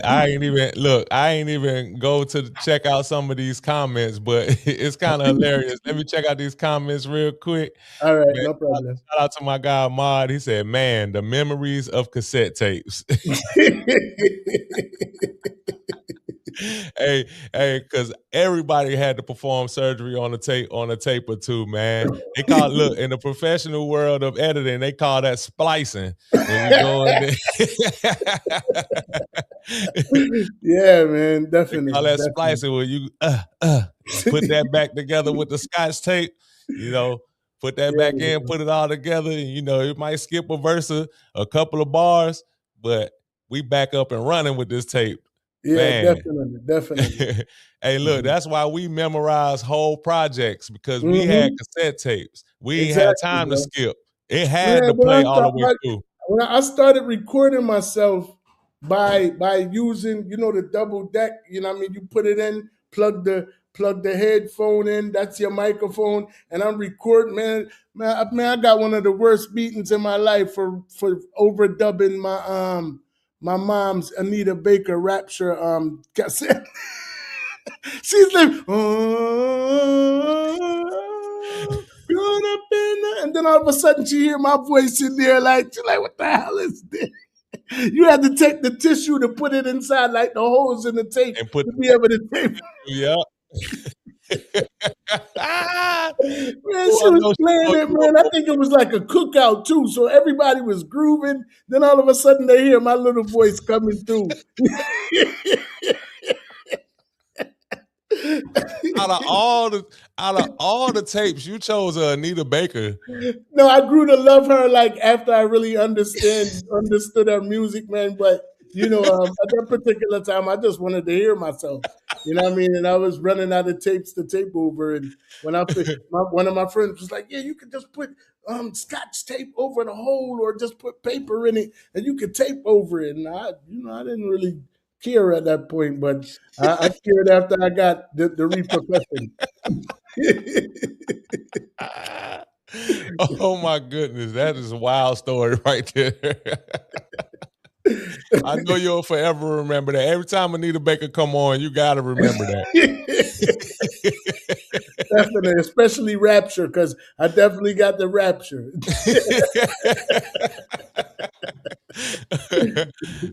I ain't even go to check out some of these comments, but it's kind of hilarious. Let me check out these comments real quick. All right, Man, no problem. shout out to my guy Ahmad. He said, "Man, the memories of cassette tapes." hey, because everybody had to perform surgery on a tape or two, man. They call in the professional world of editing, they call that splicing. When you go in there. Yeah, man, They definitely. call that definitely. splicing where you put that back together with the Scotch tape, put that back in, put it all together, and it might skip a verse, a couple of bars, but we back up and running with this tape. Yeah, Man. definitely. Hey, look, that's why we memorize whole projects, because we had cassette tapes. We ain't had time to skip. It had to play all the way through. When I started recording myself by using, the double deck, what I mean, you put it in, plug the headphone in, that's your microphone, and I'm recording, man, I got one of the worst beatings in my life for overdubbing my mom's Anita Baker Rapture cassette. She's like, and then all of a sudden she hear my voice in there, like, she's like, what the hell is this? You had to take the tissue to put it inside, like the holes in the tape, and put to be able to tape. Yeah. Man, she was playing it, man. I think it was like a cookout too. So everybody was grooving. Then all of a sudden they hear my little voice coming through. Out of all the tapes, you chose Anita Baker. No, I grew to love her like after I really understood her music, man. But at that particular time, I just wanted to hear myself. You know what I mean? And I was running out of tapes to tape over. And when one of my friends was like, "Yeah, you could just put Scotch tape over the hole, or just put paper in it, and you could tape over it." And I didn't really care at that point, but I cared after I got the repercussion. Oh my goodness, that is a wild story right there. I know you'll forever remember that. Every time Anita Baker come on, you gotta remember that. Definitely, especially Rapture, because I definitely got the Rapture.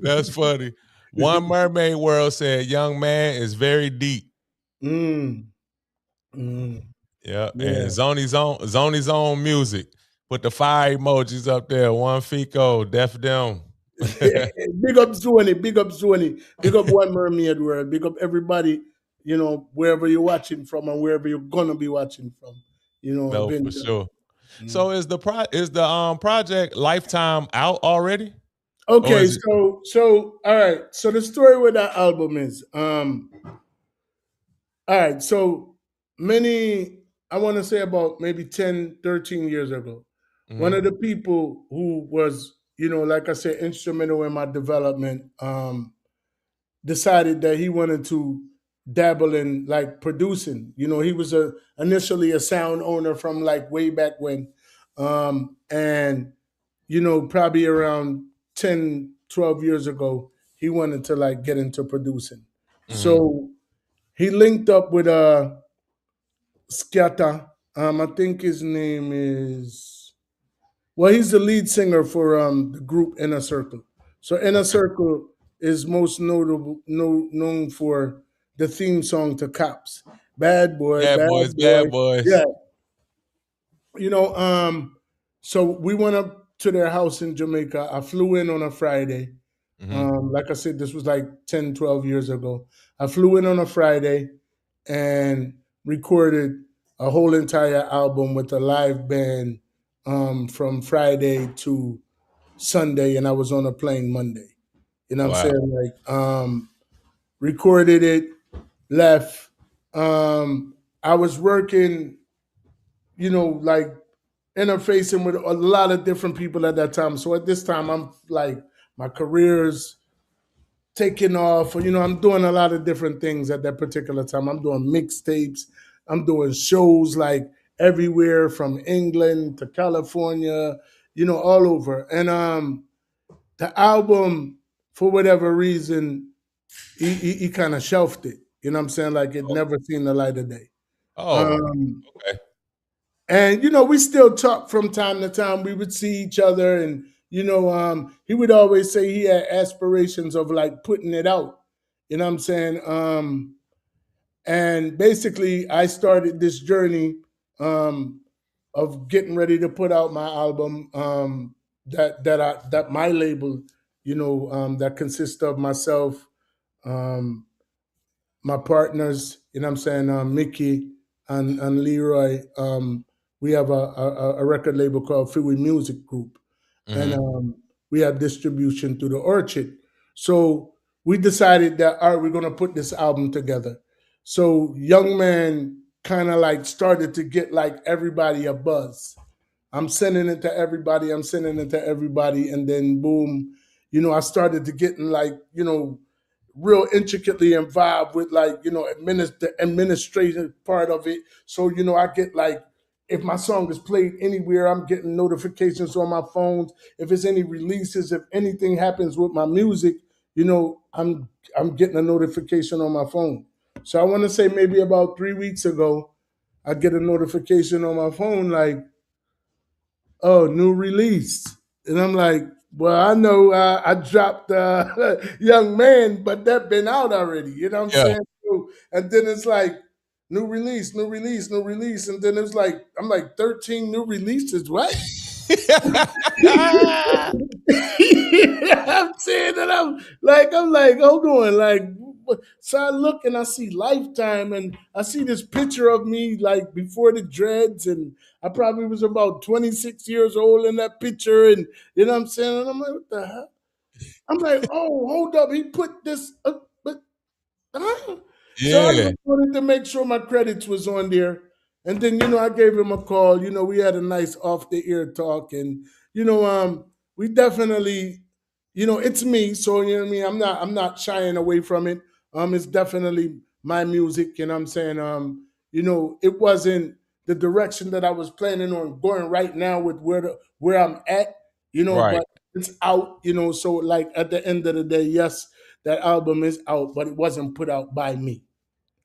That's funny. One Mermaid World said, "Young Man is very deep." Yeah, and Zony's own music. Put the fire emojis up there. One Fico, Def Dem. Big up Zony, big up One Mermaid World, big up everybody. wherever you're watching from and wherever you're gonna be watching from. I've No, been for there. sure. So is the project Lifetime out already? Okay, is it- so all right. So the story with that album is all right, so many, I want to say about maybe 10, 13 years ago, one Mhm. of the people who was, like I said, instrumental in my development, decided that he wanted to dabble in like producing. He was initially a sound owner from like way back when. And, probably around 10, 12 years ago, he wanted to like get into producing. Mhm. So he linked up with Scatta. I think his name is, well, he's the lead singer for the group Inner Circle. So Inner Okay. Circle is most known for the theme song to Cops. Bad boy, Bad bad boys, boy. bad boys. Yeah. You know, so we went up to their house in Jamaica. I flew in on a Friday. Mhm. Like I said, this was like 10, 12 years ago. I flew in on a Friday and recorded a whole entire album with a live band from Friday to Sunday, and I was on a plane Monday. You know what I'm Wow. saying? Like, recorded it, left. I was working, like interfacing with a lot of different people at that time. So at this time, I'm like, my career's taking off. I'm doing a lot of different things at that particular time. I'm doing mixtapes. I'm doing shows like everywhere from England to California, all over. And the album, for whatever reason, he kind of shelved it. You know what I'm saying? Like it never seen the light of day. Oh, Um, okay. and we still talk from time to time. We would see each other, and he would always say he had aspirations of like putting it out. You know what I'm saying? And basically, I started this journey of getting ready to put out my album. That my label, that consists of myself, um, my partners, what I'm saying, Mickey and Leroy, we have a record label called Freeway Music Group. And Mhm. we have distribution through the Orchard. So we decided that, all right, we're going to put this album together. So Young Man kind of like started to get like everybody a buzz. I'm sending it to everybody. I'm sending it to everybody. And then boom, I started to get in like, real intricately involved with like the administrative part of it. So I get like if my song is played anywhere, I'm getting notifications on my phones. If it's any releases, if anything happens with my music, I'm getting a notification on my phone. So I want to say maybe about 3 weeks ago, I get a notification on my phone like, oh, new release. And I'm like, well, I know I dropped Young Man, but that been out already. You know what I'm Yeah. saying? So, and then it's like, new release, new release, new release. And then it's like, I'm like, 13 new releases, what? I'm saying that I'm like, hold on, like, so I look and I see Lifetime, and I see this picture of me like before the dreads, and I probably was about 26 years old in that picture, and you know what I'm saying, and I'm like, what the hell? I'm like, oh, hold up, he put this, but huh? So I Yeah. just wanted to make sure my credits was on there. And then, I gave him a call. We had a nice off the ear talk. And, we definitely, it's me. So, you know what I mean? I'm not shying away from it. It's definitely my music. And I'm saying, it wasn't the direction that I was planning on going right now with where I'm at, Right. but it's out, so like at the end of the day, yes, that album is out, but it wasn't put out by me.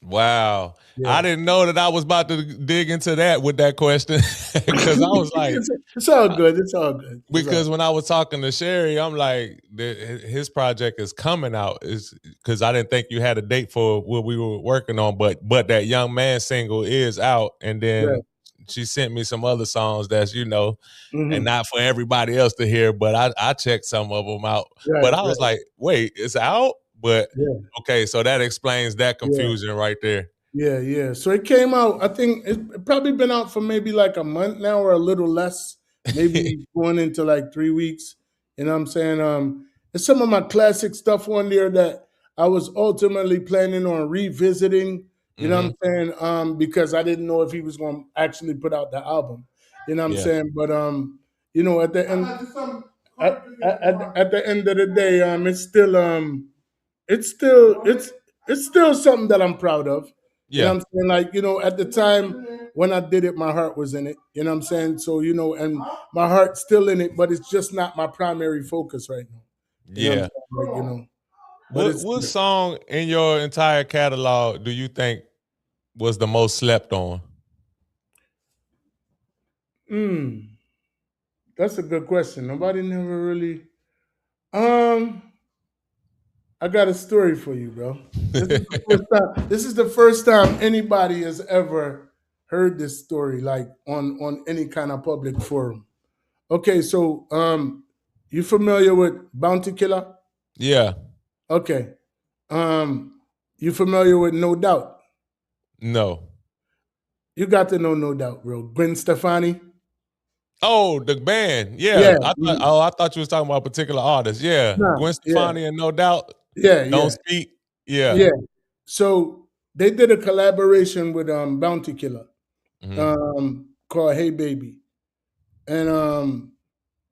Wow. Yeah. I didn't know that I was about to dig into that with that question because I was like, it's all good. It's all good. because when I was talking to Sherry, I'm like, his project is coming out, is because I didn't think you had a date for what we were working on, but that Young Man single is out, and Yeah. then she sent me some other songs that's and Mhm. not for everybody else to hear, but I checked some of them out, Right. but I was Right. like, wait, it's out, But Yeah. okay, so that explains that Yeah. confusion right there. Yeah. So it came out, I think it probably been out for maybe like a month now or a little less, maybe going into like 3 weeks. You know what I'm saying? There's some of my classic stuff on there that I was ultimately planning on revisiting, you know what I'm saying? Because I didn't know if he was gonna actually put out the album. You know what I'm Yeah. saying? But you know, at the end at the end of the day, it's still something that I'm proud of. You know Yeah. what I'm saying? Like, you know, at the time when I did it, my heart was in it. You know what I'm saying? So, you know, and my heart's still in it, but it's just not my primary focus right now. You know what I'm Yeah. saying? Like, you know. But it's What song in your entire catalog do you think was the most slept on? That's a good question. Nobody never really um I got a story for you, bro. This is the first time anybody has ever heard this story, like on any kind of public forum. Okay, so you familiar with Bounty Killer? Yeah. Okay. You familiar with No Doubt? No. You got to know No Doubt, bro. Gwen Stefani? Oh, the band. Yeah. Yeah. I thought you was talking about a particular artist. Yeah. Nah, Gwen yeah. Stefani and No Doubt. Yeah, Don't yeah. Speak. Yeah. Yeah. So they did a collaboration with Bounty Killer called Hey Baby. And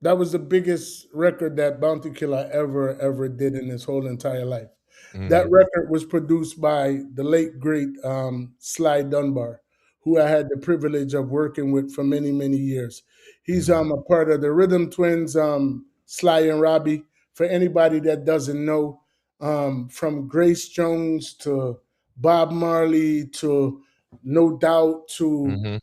that was the biggest record that Bounty Killer ever did in his whole entire life. That record was produced by the late great Sly Dunbar, who I had the privilege of working with for many years. He's a part of the Rhythm Twins, Sly and Robbie. For anybody that doesn't know, from Grace Jones to Bob Marley to No Doubt to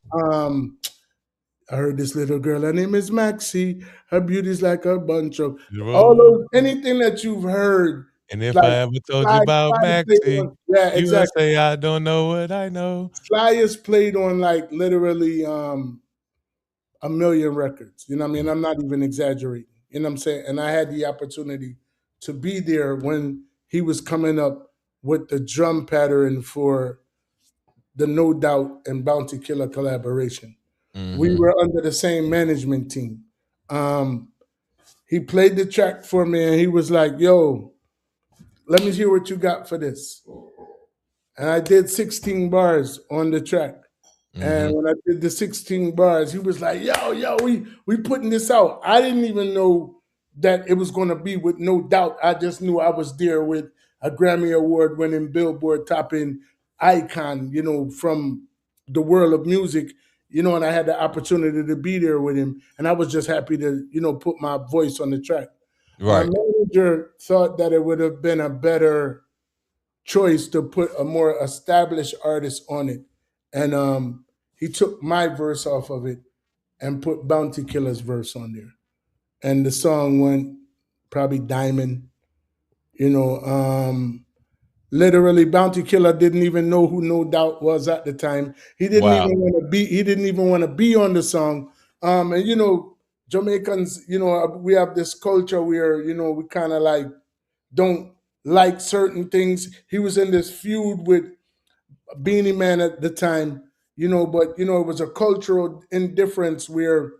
I heard this little girl, her name is Maxie. Her beauty's like a bunch of all those anything that you've heard. And if Like I ever told you Sly, about Sly played Maxie, on, yeah, you would exactly. say I don't know what I know. Sly is played on like literally a million records. You know what I mean? I'm not even exaggerating. You know what I'm saying? And I had the opportunity to be there when he was coming up with the drum pattern for the No Doubt and Bounty Killer collaboration. We were under the same management team. He played the track for me and he was like, yo, let me hear what you got for this. And I did 16 bars on the track. And when I did the 16 bars, he was like, yo, we putting this out. I didn't even know that it was going to be with No Doubt. I just knew I was there with a Grammy Award winning Billboard topping icon, you know, from the world of music, you know, and I had the opportunity to be there with him. And I was just happy to, you know, put my voice on the track. My Right. manager thought that it would have been a better choice to put a more established artist on it. And he took my verse off of it and put Bounty Killer's verse on there. And the song went probably diamond. You know, literally Bounty Killer didn't even know who No Doubt was at the time. He didn't Wow. even want to be on the song. And you know, Jamaicans, you know, we have this culture where, you know, we kind of like don't like certain things. He was in this feud with Beanie Man at the time, you know, but you know, it was a cultural indifference where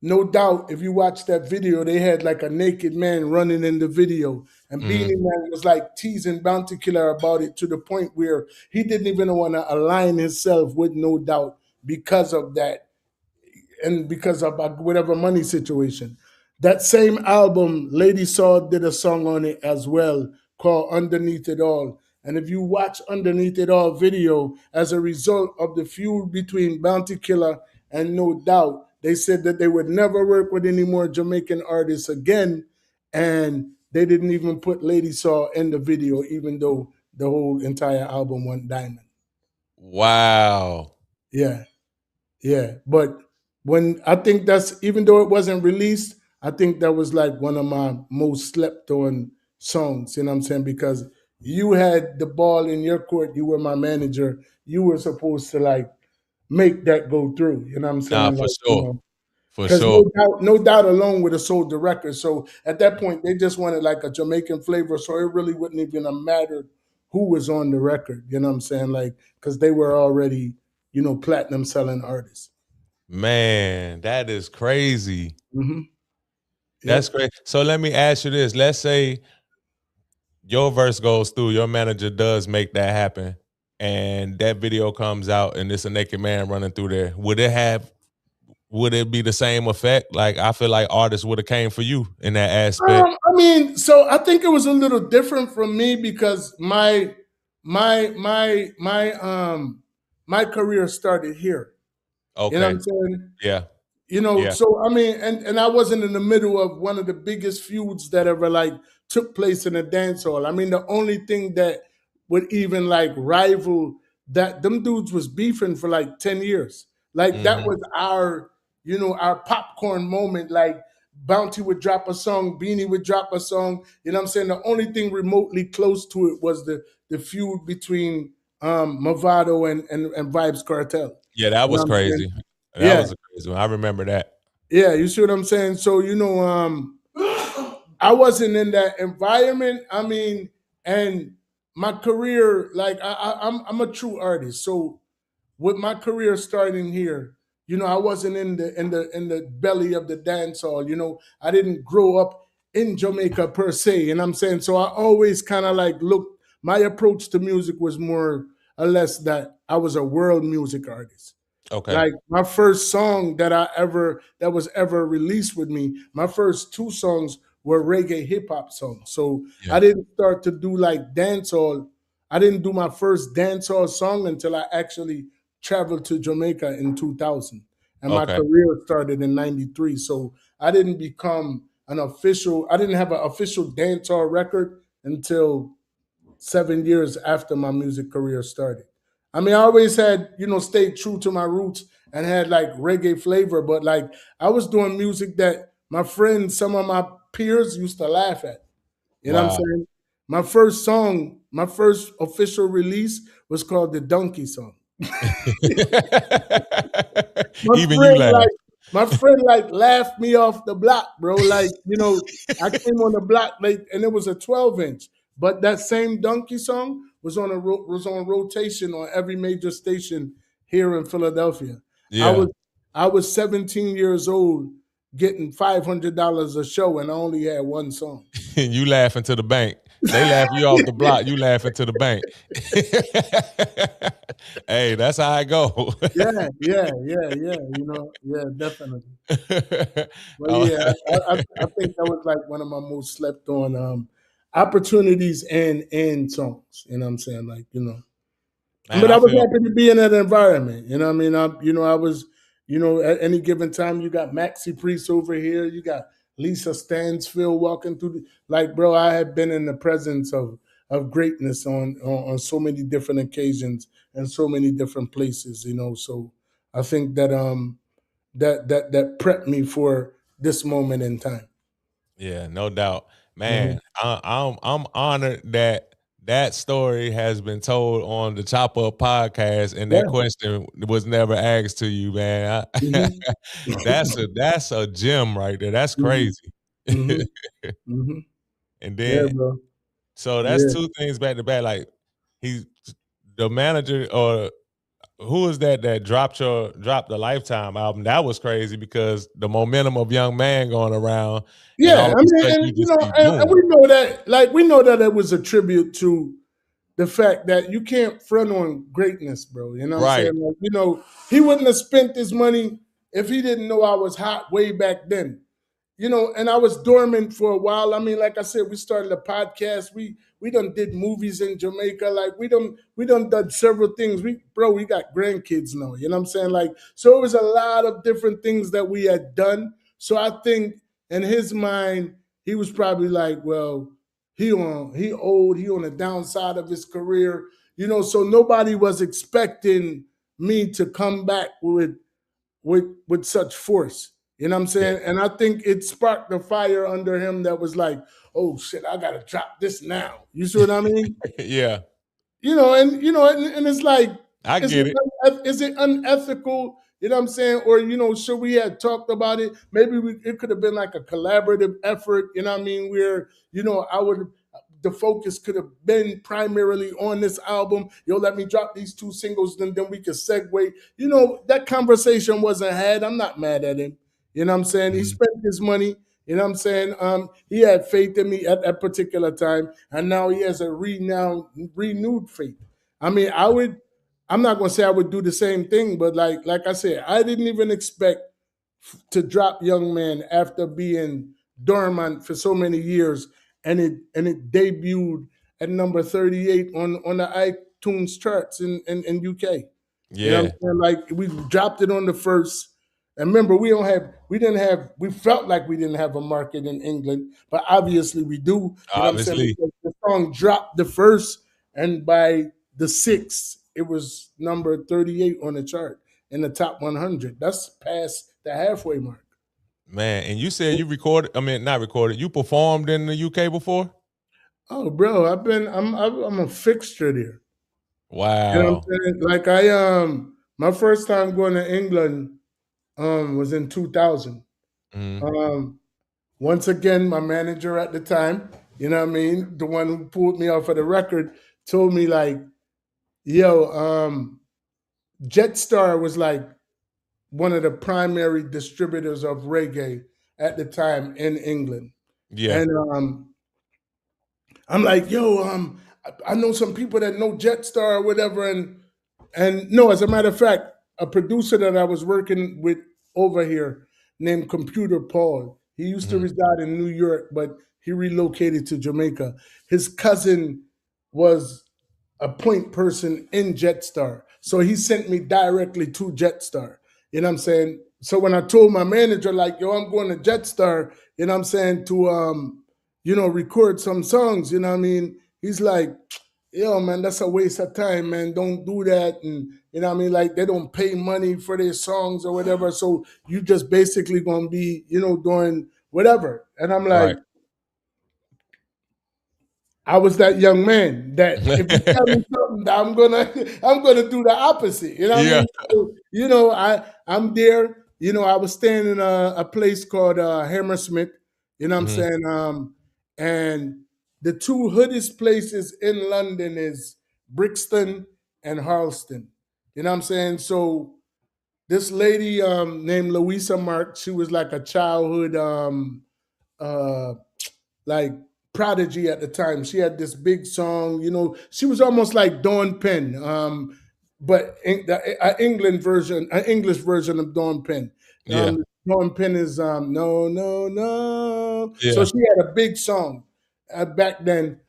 No Doubt, if you watch that video, they had like a naked man running in the video. And Beanie Man was like teasing Bounty Killer about it to the point where he didn't even want to align himself with No Doubt because of that and because of whatever money situation. That same album, Lady Saw did a song on it as well called Underneath It All. And if you watch Underneath It All video, as a result of the feud between Bounty Killer and No Doubt, they said that they would never work with any more Jamaican artists again. And they didn't even put Lady Saw in the video, even though the whole entire album went diamond. Wow. Yeah. Yeah. But when I think that's, even though it wasn't released, I think that was like one of my most slept on songs, you know what I'm saying? Because you had the ball in your court, you were my manager, you were supposed to like make that go through, you know what I'm Nah, saying? for Like, you sure. know, For Because sure. no doubt alone would have sold the record. So at that point, they just wanted like a Jamaican flavor. So it really wouldn't even have mattered who was on the record. You know what I'm saying? Like, because they were already, platinum selling artists. Man, that is crazy. Mm-hmm. That's great. So let me ask you this. Let's say your verse goes through, your manager does make that happen, and that video comes out and it's a naked man running through there. Would it be the same effect? Like, I feel like artists would have came for you in that aspect. I mean, so I think it was a little different from me because my career started here. Okay. You know what I'm saying? Yeah. So I mean, and I wasn't in the middle of one of the biggest feuds that ever like took place in a dance hall. I mean, the only thing that would even like rival that, them dudes was beefing for like 10 years. Like that was our popcorn moment. Like Bounty would drop a song, Beanie would drop a song. You know what I'm saying? The only thing remotely close to it was the feud between Movado and Vibes Cartel. Yeah, that was crazy. That was a crazy one. I remember that. Yeah, you see what I'm saying? So, I wasn't in that environment. I mean, and my career, like I'm a true artist. So with my career starting here, I wasn't in the belly of the dance hall. I didn't grow up in Jamaica per se. You know what I'm saying? So I always kind of like looked, my approach to music was more or less that I was a world music artist. Okay. Like my first song that was ever released with me, my first two songs were reggae hip hop songs. So I didn't start to do like dancehall. I didn't do my first dancehall song until I actually traveled to Jamaica in 2000. And my career started in 93. So I didn't become I didn't have an official dancehall record until 7 years after my music career started. I mean, I always had, stayed true to my roots and had like reggae flavor, but like I was doing music that my friends, some of my peers used to laugh at. You know what I'm saying? My first song, my first official release was called the Donkey Song. My friend laughed me off the block, bro. Like, I came on the block and it was a 12-inch. But that same Donkey Song was on rotation on every major station here in Philadelphia. Yeah. I was 17 years old getting $500 a show and I only had one song. You laughing to the bank. They laugh you off the block. You laughing to the bank. Hey, that's how I go. Yeah. Definitely. Well, yeah, I think that was like one of my most slept on opportunities and songs. You know what I'm saying? Like, Man, but I was happy to be in that environment. You know what I mean? I was, at any given time, you got Maxi Priest over here, you got Lisa Stansfield walking through bro, I had been in the presence of greatness on so many different occasions and so many different places, So I think that that prepped me for this moment in time. Yeah, no doubt. Man, I'm honored that story has been told on the Chop Up podcast, and that question was never asked to you, man. That's a gem right there. That's crazy. And then, so that's two things back to back. Like he's the manager, or who is that dropped the Lifetime album? That was crazy because the momentum of Young Man going around. Yeah, I mean, and we know that, we know that it was a tribute to the fact that you can't front on greatness, bro. You know what I'm saying? Like, he wouldn't have spent his money if he didn't know I was hot way back then. And I was dormant for a while. I mean, like I said, we started a podcast. We done did movies in Jamaica. Like we done several things. We got grandkids now. You know what I'm saying? Like, so it was a lot of different things that we had done. So I think in his mind, he was probably like, well, he old, he on the downside of his career. So nobody was expecting me to come back with such force. You know what I'm saying? Yeah. And I think it sparked the fire under him that was like, oh shit, I gotta drop this now. You see what I mean? Yeah. And it's like, I get it. Is it unethical, You know what I'm saying? Or, should we have talked about it? Maybe it could have been like a collaborative effort, you know what I mean? Where, the focus could have been primarily on this album. Let me drop these two singles, then we could segue. That conversation wasn't had. I'm not mad at him. You know what I'm saying? He spent his money. You know what I'm saying? He had faith in me at that particular time, and now he has a renewed faith. I mean, I'm not gonna say I would do the same thing, but like I said, I didn't even expect to drop Young Man after being dormant for so many years, and it debuted at number 38 on the iTunes charts in UK. You know what Yeah. I'm saying? Like, we dropped it on the first. And remember, we felt like we didn't have a market in England, but obviously we do. You know what I'm saying? Obviously. Because the song dropped the first, and by the sixth, it was number 38 on the chart in the top 100. That's past the halfway mark. Man, and you said you recorded, I mean, not recorded, you performed in the UK before? Oh, bro, I'm a fixture there. You know Wow. what I'm saying? Like, my first time going to England was in 2000. Mhm. Once again, my manager at the time, you know what I mean, the one who pulled me off of the record, told me like, yo, Jetstar was like one of the primary distributors of reggae at the time in England. Yeah. And I'm like, yo, I know some people that know Jetstar or whatever, and no, as a matter of fact, a producer that I was working with over here named Computer Paul. He used to Mhm. reside in New York, but he relocated to Jamaica. His cousin was a point person in Jetstar. So he sent me directly to Jetstar. You know what I'm saying? So when I told my manager, like, yo, I'm going to Jetstar, you know what I'm saying, to record some songs, you know what I mean? He's like, yo, man, that's a waste of time, man. Don't do that. And you know what I mean? Like, they don't pay money for their songs or whatever. So you just basically gonna be, doing whatever. And I'm like, Right. I was that young man that if you tell me something, I'm gonna do the opposite. You know what I Yeah. mean? So, I'm there. I was staying in a place called Hammersmith. You know what I'm Mhm. saying? And the two hoodest places in London is Brixton and Harleston. You know what I'm saying? So this lady named Louisa Mark, she was like a childhood uh like prodigy at the time. She had this big song, she was almost like Dawn Penn, but England version, an English version of Dawn Penn. Yeah. Dawn Penn is no, no, no. So Yeah. she had a big song back then.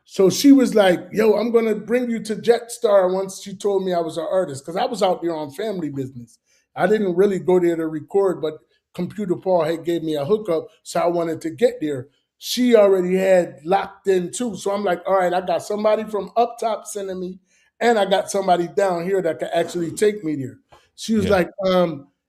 So she was like, yo, I'm going to bring you to Jetstar once she told me I was an artist, because I was out there on family business. I didn't really go there to record, but Computer Paul had gave me a hookup, so I wanted to get there. She already had locked in too. So I'm like, all right, I got somebody from up top sending me, and I got somebody down here that could actually take me there. She was Yeah. like,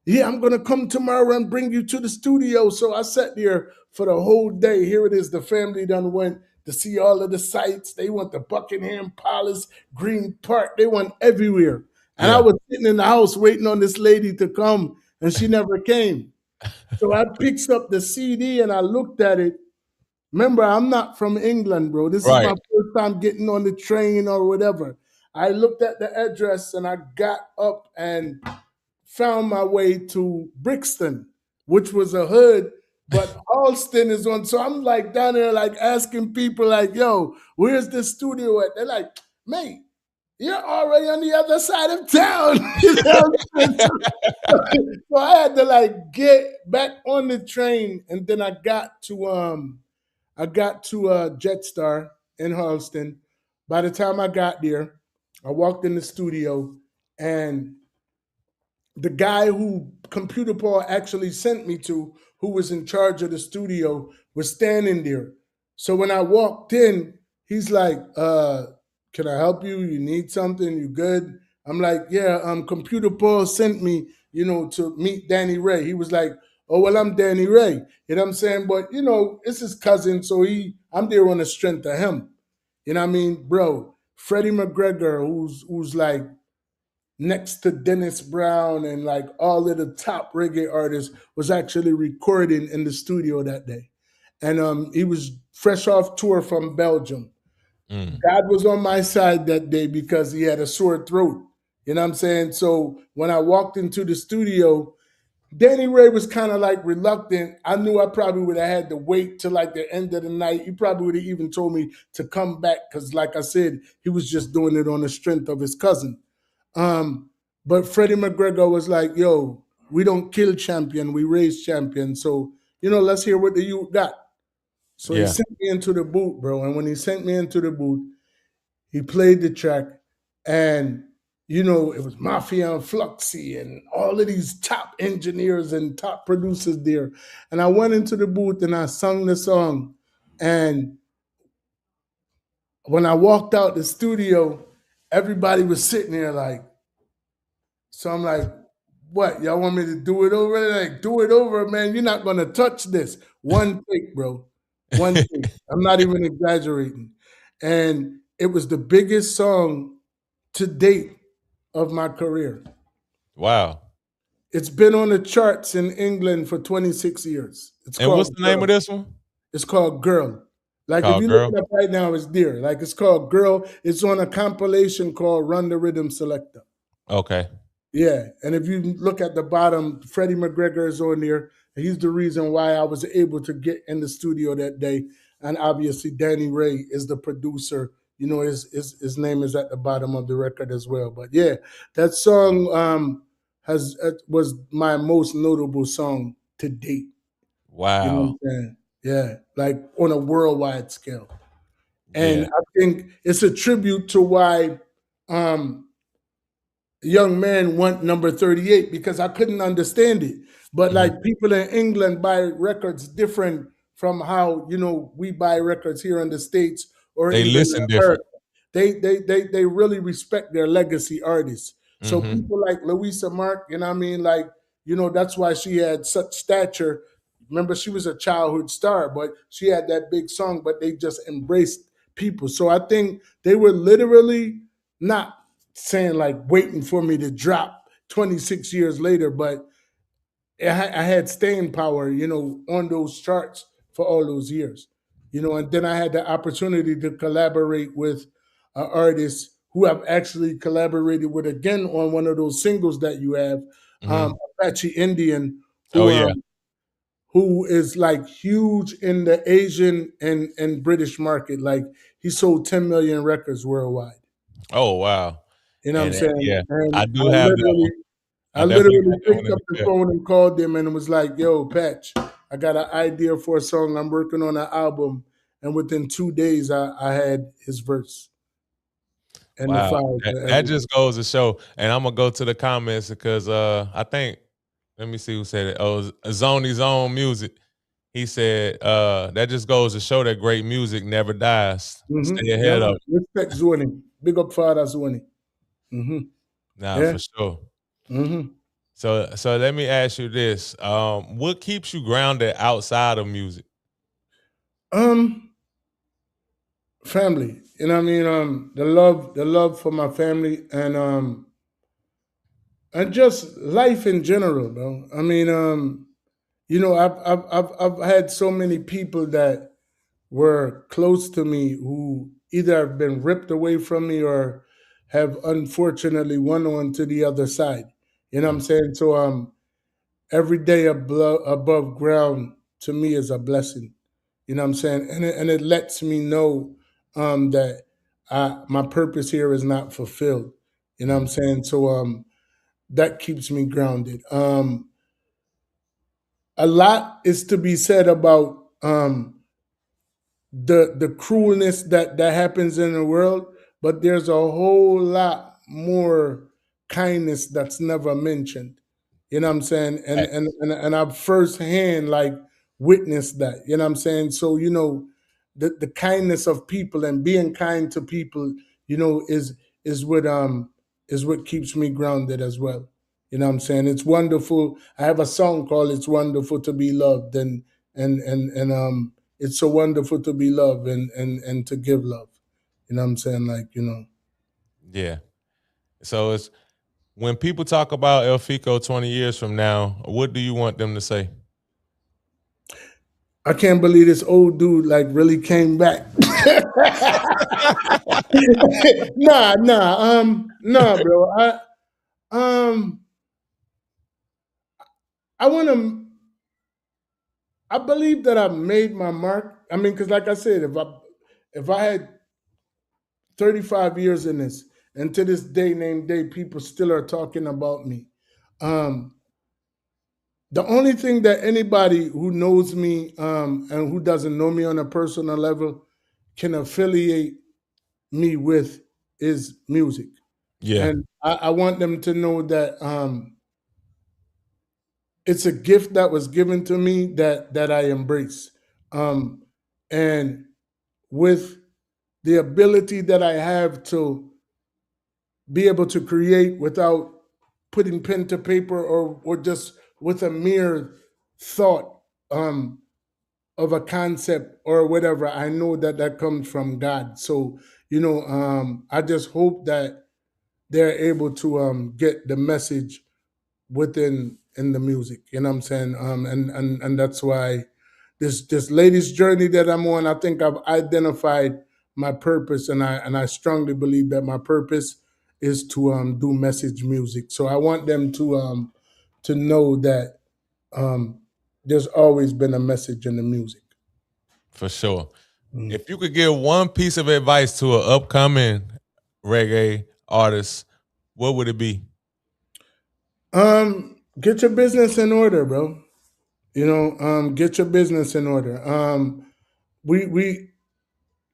yeah, I'm going to come tomorrow and bring you to the studio. So I sat there for the whole day. Here it is. The family done went to see all of the sites. They went to Buckingham Palace, Green Park. They went everywhere. And I Yeah. was sitting in the house waiting on this lady to come, and she never came. So I picked up the CD and I looked at it. Remember, I'm not from England, bro. This is my Right. first time getting on the train or whatever. I looked at the address and I got up and found my way to Brixton, which was a hood, but Alston is on. So I'm like down there, like asking people, like, yo, where's the studio at? They're like, mate, you're already on the other side of town. You know what I'm saying? So I had to like get back on the train, and then I got to Jetstar in Harleston. By the time I got there, I walked in the studio, and the guy who Computer Paul actually sent me to, who was in charge of the studio, was standing there. So when I walked in, he's like, can I help you? You need something? You good? I'm like, yeah, Computer Paul sent me, to meet Danny Ray. He was like, oh, well, I'm Danny Ray. You know what I'm saying? But, it's his cousin, so I'm there on the strength of him. You know what I mean? Bro, Freddie McGregor, who's like next to Dennis Brown and like all of the top reggae artists, was actually recording in the studio that day. And he was fresh off tour from Belgium. Mm. God was on my side that day because he had a sore throat. You know what I'm saying? So when I walked into the studio, Danny Ray was kind of like reluctant. I knew I probably would have had to wait till like the end of the night. He probably would have even told me to come back because, like I said, he was just doing it on the strength of his cousin. Um, but Freddie McGregor was like, "Yo, we don't kill champion, we raise champion. So let's hear what the youth got." So he Yeah. sent me into the booth, bro. And when he sent me into the booth, he played the track, and it was Mafia and Fluxy and all of these top engineers and top producers there. And I went into the booth and I sung the song. And when I walked out the studio, everybody was sitting there like, so I'm like, what? Y'all want me to do it over? They're like, do it over, man. You're not gonna touch this. One take, bro. One take. I'm not even exaggerating. And it was the biggest song to date of my career. Wow. It's been on the charts in England for 26 years. And what's the name of this one? It's called Girl. Like if Called you Girl? look it up right now, it's there. Like it's called Girl. It's on a compilation called Run the Rhythm Selector. Okay. Yeah. And if you look at the bottom, Freddie McGregor is on there. He's the reason why I was able to get in the studio that day. And obviously Danny Ray is the producer. His name is at the bottom of the record as well. But yeah, that song was my most notable song to date. Wow. You know what I'm saying? Yeah, like on a worldwide scale. And Yeah. I think it's a tribute to why Young Man want number 38, because I couldn't understand it. But like people in England buy records different from how we buy records here in the States or They even listen in different. America. They really respect their legacy artists. So Mhm. people like Louisa Mark, that's why she had such stature. Remember, she was a childhood star, but she had that big song, but they just embraced people. So I think they were literally not saying like waiting for me to drop 26 years later, but I had staying power, on those charts for all those years, and then I had the opportunity to collaborate with artists who have actually collaborated with again on one of those singles that you have, Mhm. Apache Indian, Oh who yeah. who is like huge in the Asian and British market. Like he sold 10 million records worldwide. Oh wow. You know what I'm And saying? yeah, And I do have that one. I I definitely literally got that one picked in up the the clip. phone and called them and was like, "Yo, Patch, I got an idea for a song. I'm working on an album." And within 2 days, I had his verse and the Wow. files That, and that everything. just goes to show. And I'm gonna go to the comments because I think, let me see who said it. Oh, Zony Zone Music. He said, that just goes to show that great music never dies. Stay Yeah, ahead of man. it. Respect Zwani. Big up Father Zwani. hmm Nah, Yeah. for sure. hmm So let me ask you this. What keeps you grounded outside of music? Um, Family. You know what I mean? The love for my family and just life in general, bro. I mean, I've had so many people that were close to me who either have been ripped away from me or have unfortunately went on to the other side. You know what I'm saying? So every day above ground to me is a blessing. You know what I'm saying? And it lets me know that my purpose here is not fulfilled. You know what I'm saying? So that keeps me grounded. A lot is to be said about the cruelness that happens in the world, but there's a whole lot more kindness that's never mentioned. You know what I'm saying? And I've firsthand like witnessed that. You know what I'm saying? So the kindness of people and being kind to people, is what is what keeps me grounded as well. You know what I'm saying? It's wonderful. I have a song called "It's Wonderful to Be Loved," and it's so wonderful to be loved and to give love. You know what I'm saying? Like, Yeah. So When people talk about El Fico 20 years from now, what do you want them to say? I can't believe this old dude like really came back. Nah, bro. Um, I want to. I believe that I made my mark. I mean, because like I said, if I had 35 years in this, and to this day, name day, people still are talking about me. Um, the only thing that anybody who knows me and who doesn't know me on a personal level can affiliate me with is music. Yeah. And I want them to know that it's a gift that was given to me that I embrace. Um, and with the ability that I have to be able to create without putting pen to paper or just with a mere thought of a concept or whatever, I know that that comes from God. So, I just hope that they're able to get the message within in the music. You know what I'm saying? And that's why this latest journey that I'm on, I think I've identified my purpose, and I strongly believe that my purpose is to do message music. So I want them to know that um, there's always been a message in the music. For sure. If you could give one piece of advice to an upcoming reggae artist, what would it be? Get your business in order, bro. Get your business in order. We we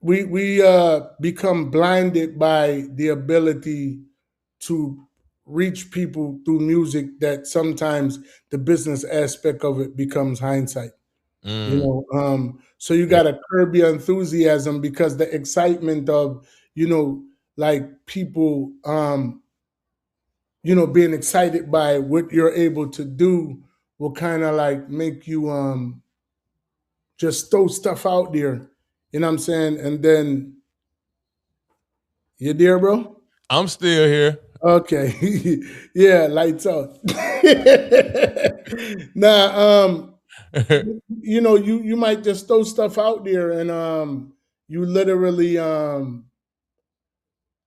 we become blinded by the ability to reach people through music that sometimes the business aspect of it becomes hindsight. So you Yeah. got to curb your enthusiasm because the excitement of like people being excited by what you're able to do will kind of like make you just throw stuff out there, you know what I'm saying? And then you there, bro? I'm still here. Okay. Yeah, lights out. Now, you might just throw stuff out there and you literally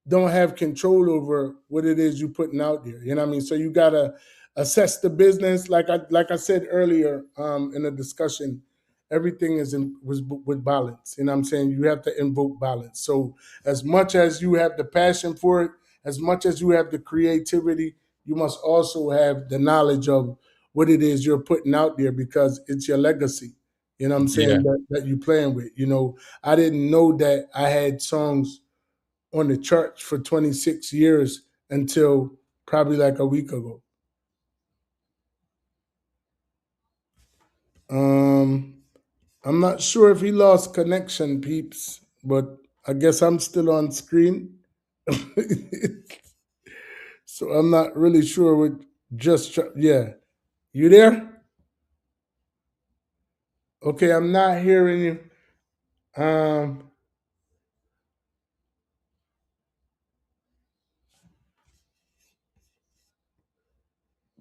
don't have control over what it is you're putting out there. You know what I mean? So you gotta assess the business. Like I said earlier in the discussion, everything was with balance. You know what I'm saying? You have to invoke balance. So as much as you have the passion for it, as much as you have the creativity, you must also have the knowledge of what it is you're putting out there because it's your legacy. You know what I'm Yeah. saying? That you're playing with. I didn't know that I had songs on the church for 26 years until probably like a week ago. I'm not sure if he lost connection, peeps, but I guess I'm still on screen. So I'm not really sure what yeah. You there? Okay, I'm not hearing you.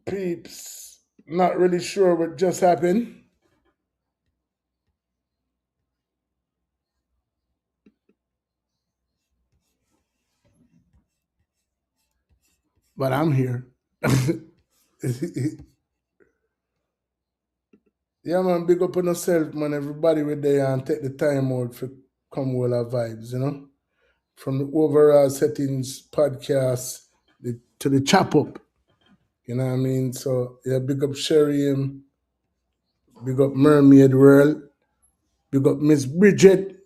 Peeps, not really sure what just happened. But I'm here. Yeah, man, big up on yourself, man. Everybody with there and take the time out for come with our vibes. From the overall settings podcast to the chop up. You know what I mean? So yeah, big up Sherry, big up Mermaid World, big up Miss Bridget,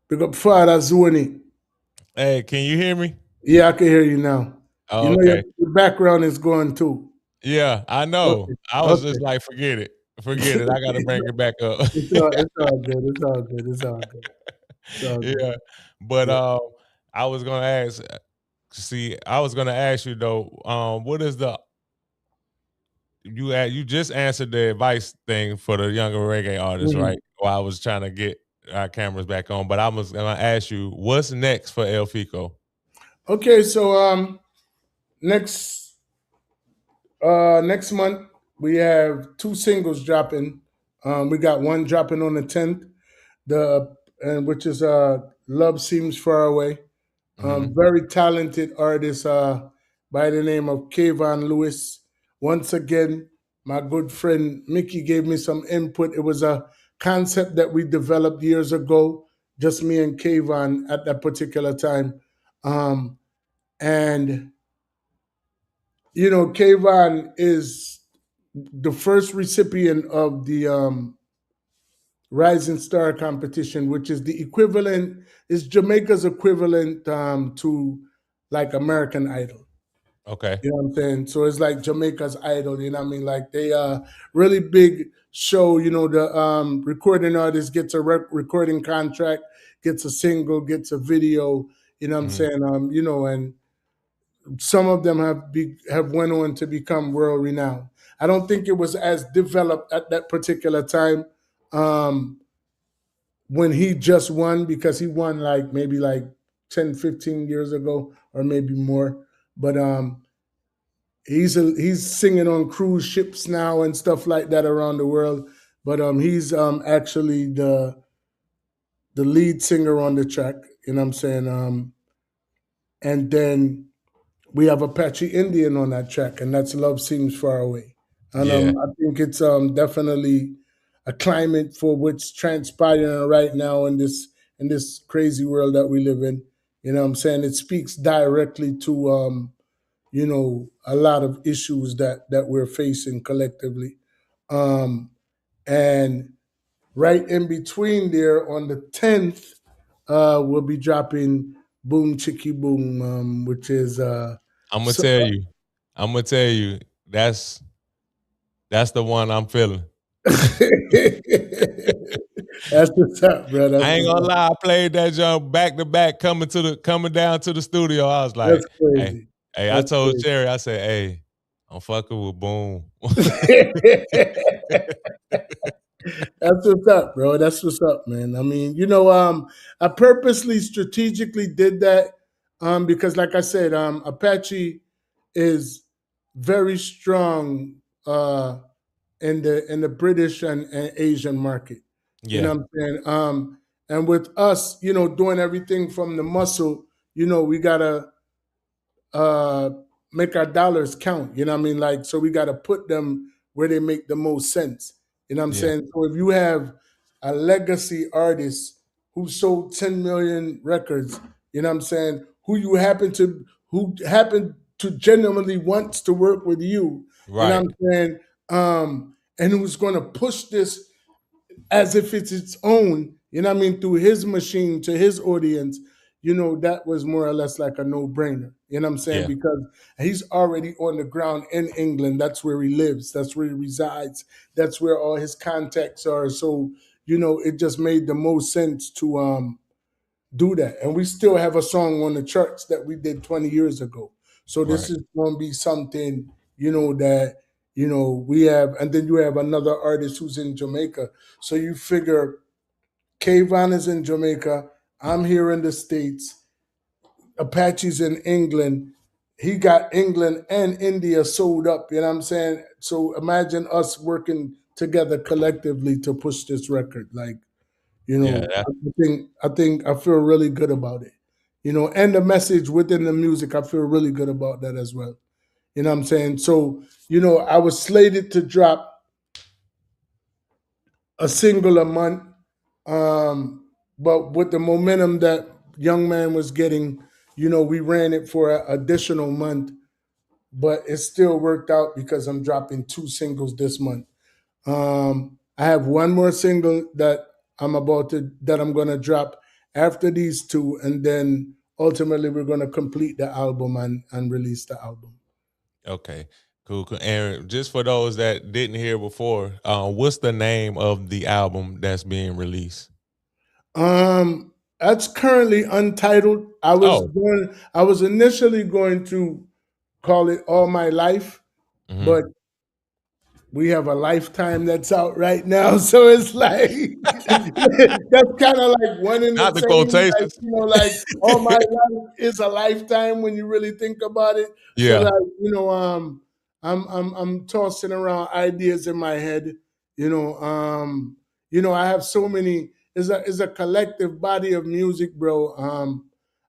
big up Father Zoni. Hey, can you hear me? Yeah, I can hear you now. Oh, okay. Your background is going too. Yeah, I know. Okay. I was Okay. just like, forget it. Forget it. I got to bring it back up. It's all good. It's all good. It's all good. It's all good. Yeah. But Yeah. I was gonna ask. See, I was gonna ask you though. What is the you just answered the advice thing for the younger reggae artists, Mhm. right? While I was trying to get our cameras back on, but I was gonna ask you, what's next for El Fico? Okay, so next Next month we have two singles dropping. We got one dropping on the 10th, the and which is Love Seems Far Away. Hmm. Very talented artist by the name of Kayvon Lewis. Once again, my good friend Mickey gave me some input. It was a concept that we developed years ago, just me and Kayvon at that particular time. Um, and Kayvon is the first recipient of the Rising Star competition, which is the equivalent, is Jamaica's equivalent to like American Idol. Okay. You know what I'm saying? So it's like Jamaica's Idol. You know what I mean? Like they really big show. The recording artist gets a recording contract, gets a single, gets a video. You know what I'm Hmm. saying? And some of them have went on to become world renowned. I don't think it was as developed at that particular time. Um, when he just won, because he won like maybe like 10, 15 years ago or maybe more. But he's singing on cruise ships now and stuff like that around the world. But he's actually the lead singer on the track. You know what I'm saying? And then we have Apache Indian on that track, and that's Love Seems Far Away. And Yeah. I think it's definitely a climate for what's transpiring right now in this crazy world that we live in. You know what I'm saying? It speaks directly to a lot of issues that we're facing collectively. Um, and right in between there on the 10th, we'll be dropping Boom Chicky Boom, which is I'm gonna so, tell you. I'm gonna tell you. That's the one I'm feeling. that's what's up, bro. That's I ain't what's gonna up. lie. I played that jump back to back coming down to the studio. I was like, That's hey, crazy. hey. I That's told crazy. Cherry. I said, hey, I'm fucking with Boom. That's what's up, bro. That's what's up, man. I mean, I purposely strategically did that because like I said, Apache is very strong in the British and Asian market. You Yeah. know what I'm saying? And with us, doing everything from the muscle, we gotta uh make our dollars count. You know what I mean? Like, so we gotta put them where they make the most sense. You know what I'm Yeah. saying? So if you have a legacy artist who sold 10 million records, you know what I'm saying, who happen to genuinely wants to work with you know Right. what I'm saying? And who's gonna push this as if it's its own, you know what I mean, through his machine to his audience, that was more or less like a no brainer. You know what I'm saying? Yeah. Because he's already on the ground in England. That's where he lives. That's where he resides. That's where all his contacts are. So, it just made the most sense to do that. And we still have a song on the charts that we did 20 years ago. So this Right. is going to be something, that, we have. And then you have another artist who's in Jamaica. So you figure Kayvon is in Jamaica. I'm here in the States. Apache's in England. He got England and India sold up. You know what I'm saying? So imagine us working together collectively to push this record. Like, Yeah. I think I feel really good about it. And the message within the music, I feel really good about that as well. You know what I'm saying? So, I was slated to drop a single a month. But with the momentum that Young Man was getting, we ran it for an additional month, but it still worked out because I'm dropping two singles this month. I have one more single that I'm gonna drop after these two, and then ultimately we're gonna complete the album and release the album. Okay. Cool. Cool. And just for those that didn't hear before, what's the name of the album that's being released? That's currently untitled. Oh. I was initially going to call it All My Life, Hmm. but we have a Lifetime that's out right now, so it's like that's kind of like one in the Not the same. Like, quotations. like All My Life is a Lifetime when you really think about it. So Yeah. like I'm tossing around ideas in my head. I have so many. It's a collective body of music, bro.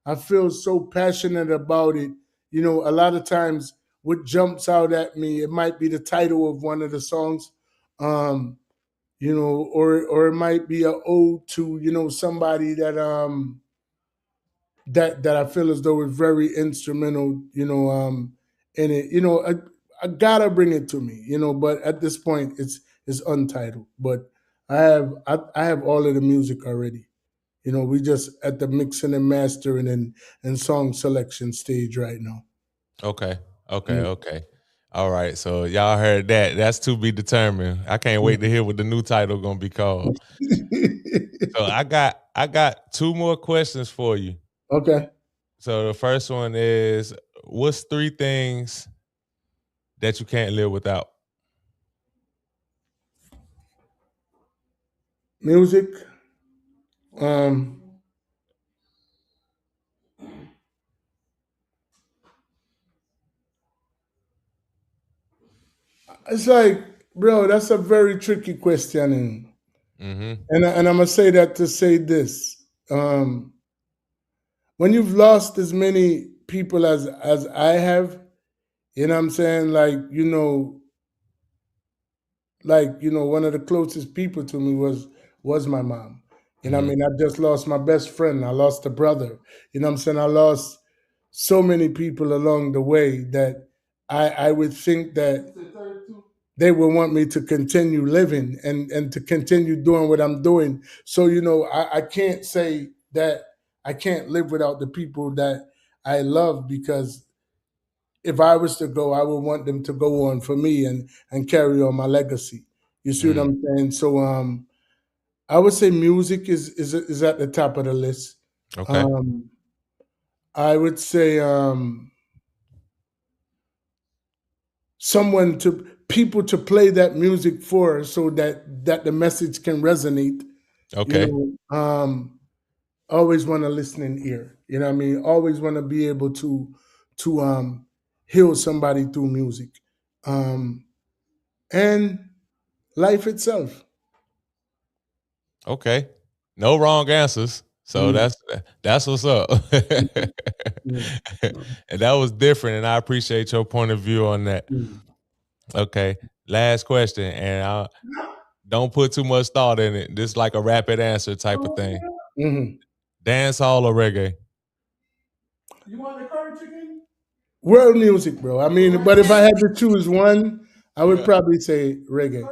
I feel so passionate about it. A lot of times, what jumps out at me, it might be the title of one of the songs, um, or it might be a ode to somebody that I feel as though is very instrumental, in it. I gotta bring it to me, but at this point it's untitled. But I have all of the music already. We just at the mixing and mastering and song selection stage right now. Okay. Okay. Mm. Okay. All right. So y'all heard that. That's to be determined. I can't wait to hear what the new title gonna be called. So I got two more questions for you. Okay. So the first one is, what's three things that you can't live without? Music. Um it's like, bro, that's a very tricky question, Mm-hmm. and I'm gonna say that to say this. When you've lost as many people as I have, what I'm saying, one of the closest people to me was my mom. I Mm-hmm. mean, I just lost my best friend. I lost a brother. I'm saying, I lost so many people along the way that I would think that they would want me to continue living and to continue doing what I'm doing. So, I can't say that I can't live without the people that I love, because if I was to go, I would want them to go on for me and carry on my legacy. You see what Mm. I'm saying? So I would say music is at the top of the list. Okay. Um, I would say someone to people to play that music for, so that the message can resonate. You Okay. always want a listening ear. You know what I mean? Always want to be able to heal somebody through music. Um, and life itself. Okay. No wrong answers. So Mm, that's what's up. mm, And that was different, and I appreciate your point of view on that. mm. Okay. Last question, and don't put too much thought in it. This is like a rapid answer type of thing. Mhm. Dance hall or reggae? World music, bro. I mean, but if I had to choose one, I would Yeah. probably say reggae.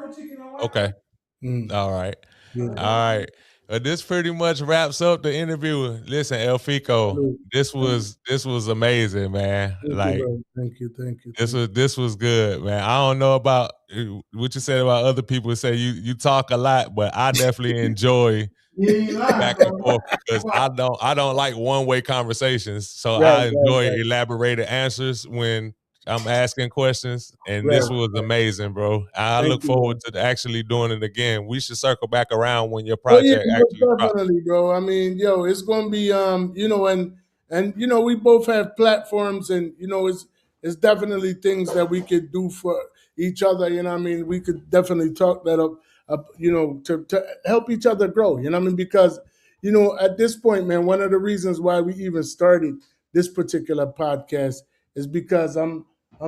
Okay. Mm, All right. yeah. All right. This pretty much wraps up the interview. Listen, El Fico, Salute. this was amazing, man. Thank you, Like bro. Thank you. Thank you. this Thank was this was good, man. I don't know about what you said about other people. Say you talk a lot, but I definitely enjoy you. back and forth because I don't like one-way conversations. So Right, I right, enjoy right, elaborated answers when I'm asking questions. And right. this was amazing, bro. I Thank look you, forward bro. to actually doing it again. We should circle back around when your Oh yeah, project actually most drops. definitely, bro. I mean, yo, it's gonna be and we both have platforms, and it's definitely things that we could do for each other. You know what I mean? We could definitely talk that up, to help each other grow. You know what I mean? Because at this point, man, one of the reasons why we even started this particular podcast is because I'm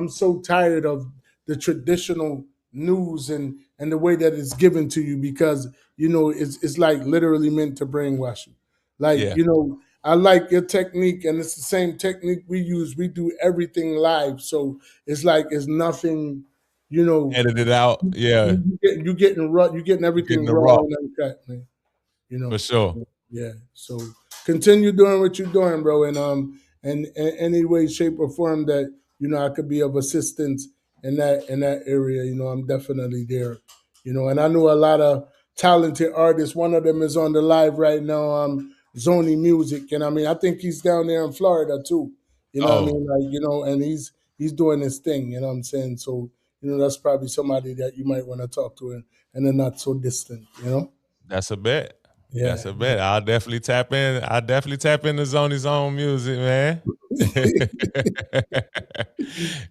so tired of the traditional news and the way that it's given to you, because it's like literally meant to brainwash you. Like, Yeah. I like your technique, and it's the same technique we use. We do everything live, so it's like it's nothing. You know, Edit it out. Yeah. you're getting raw. You're getting You're getting everything the raw raw and uncut, man. for sure. Yeah. So continue doing what you're doing, bro, and in any way, shape, or form that I could be of assistance in that area. I'm definitely there. And I know a lot of talented artists. One of them is on the live right now. Zony Music, and I mean, I think he's down there in Florida too. You know what I Oh, mean? Like, and he's doing his thing. You know what I'm saying? So that's probably somebody that you might want to talk to, and they're not so distant. that's a bet. Yeah. That's a bet. I'll definitely tap in. I'll definitely tap into Zony's own music, man. Yo,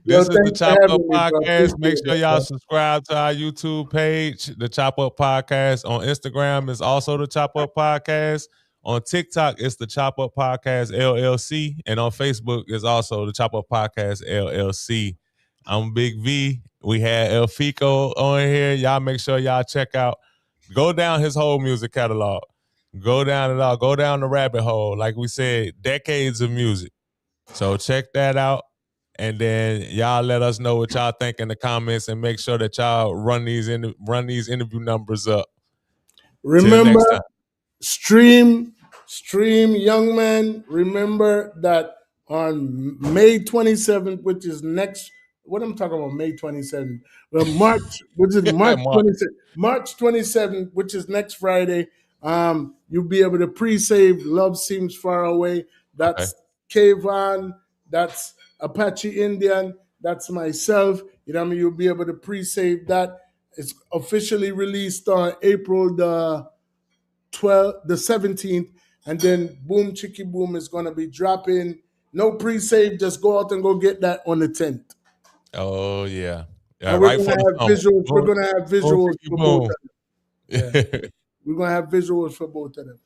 This is the thanks for Chop Up having me, bro. Podcast. Make Appreciate sure it, y'all bro. subscribe to our YouTube page, the Chop Up Podcast. On Instagram is also the Chop Up Podcast. On TikTok, it's the Chop Up Podcast LLC. And on Facebook is also the Chop Up Podcast LLC. I'm Big V. We had El Fico on here. Y'all make sure y'all check out. Go down his whole music catalog. Go down it all. Go down the rabbit hole. Like we said, decades of music. So check that out. And then y'all let us know what y'all think in the comments, and make sure that y'all run these interview numbers up. Remember, next time. stream, young man. Remember that on May 27th, which is next. What I'm talking about, May 27th. Well, March, which is March 27th. March 27th, which is next Friday. You'll be able to pre-save "Love Seems Far Away." That's Kayvon. That's Apache Indian. That's myself. You know what I mean? You'll be able to pre-save that. It's officially released on April the 17th, and then Boom Chicky Boom is gonna be dropping. No pre-save, just go out and go get that on the 10th. Oh yeah. And we're gonna have visuals. We're gonna have visuals for both of them. Yeah. We're gonna have visuals for both of them.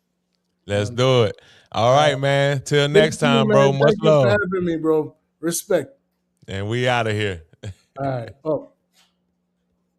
Let's do it. All right, man. Till next time, bro. Much love. Thank you for having me, bro. Respect. And we out of here. All right. Oh.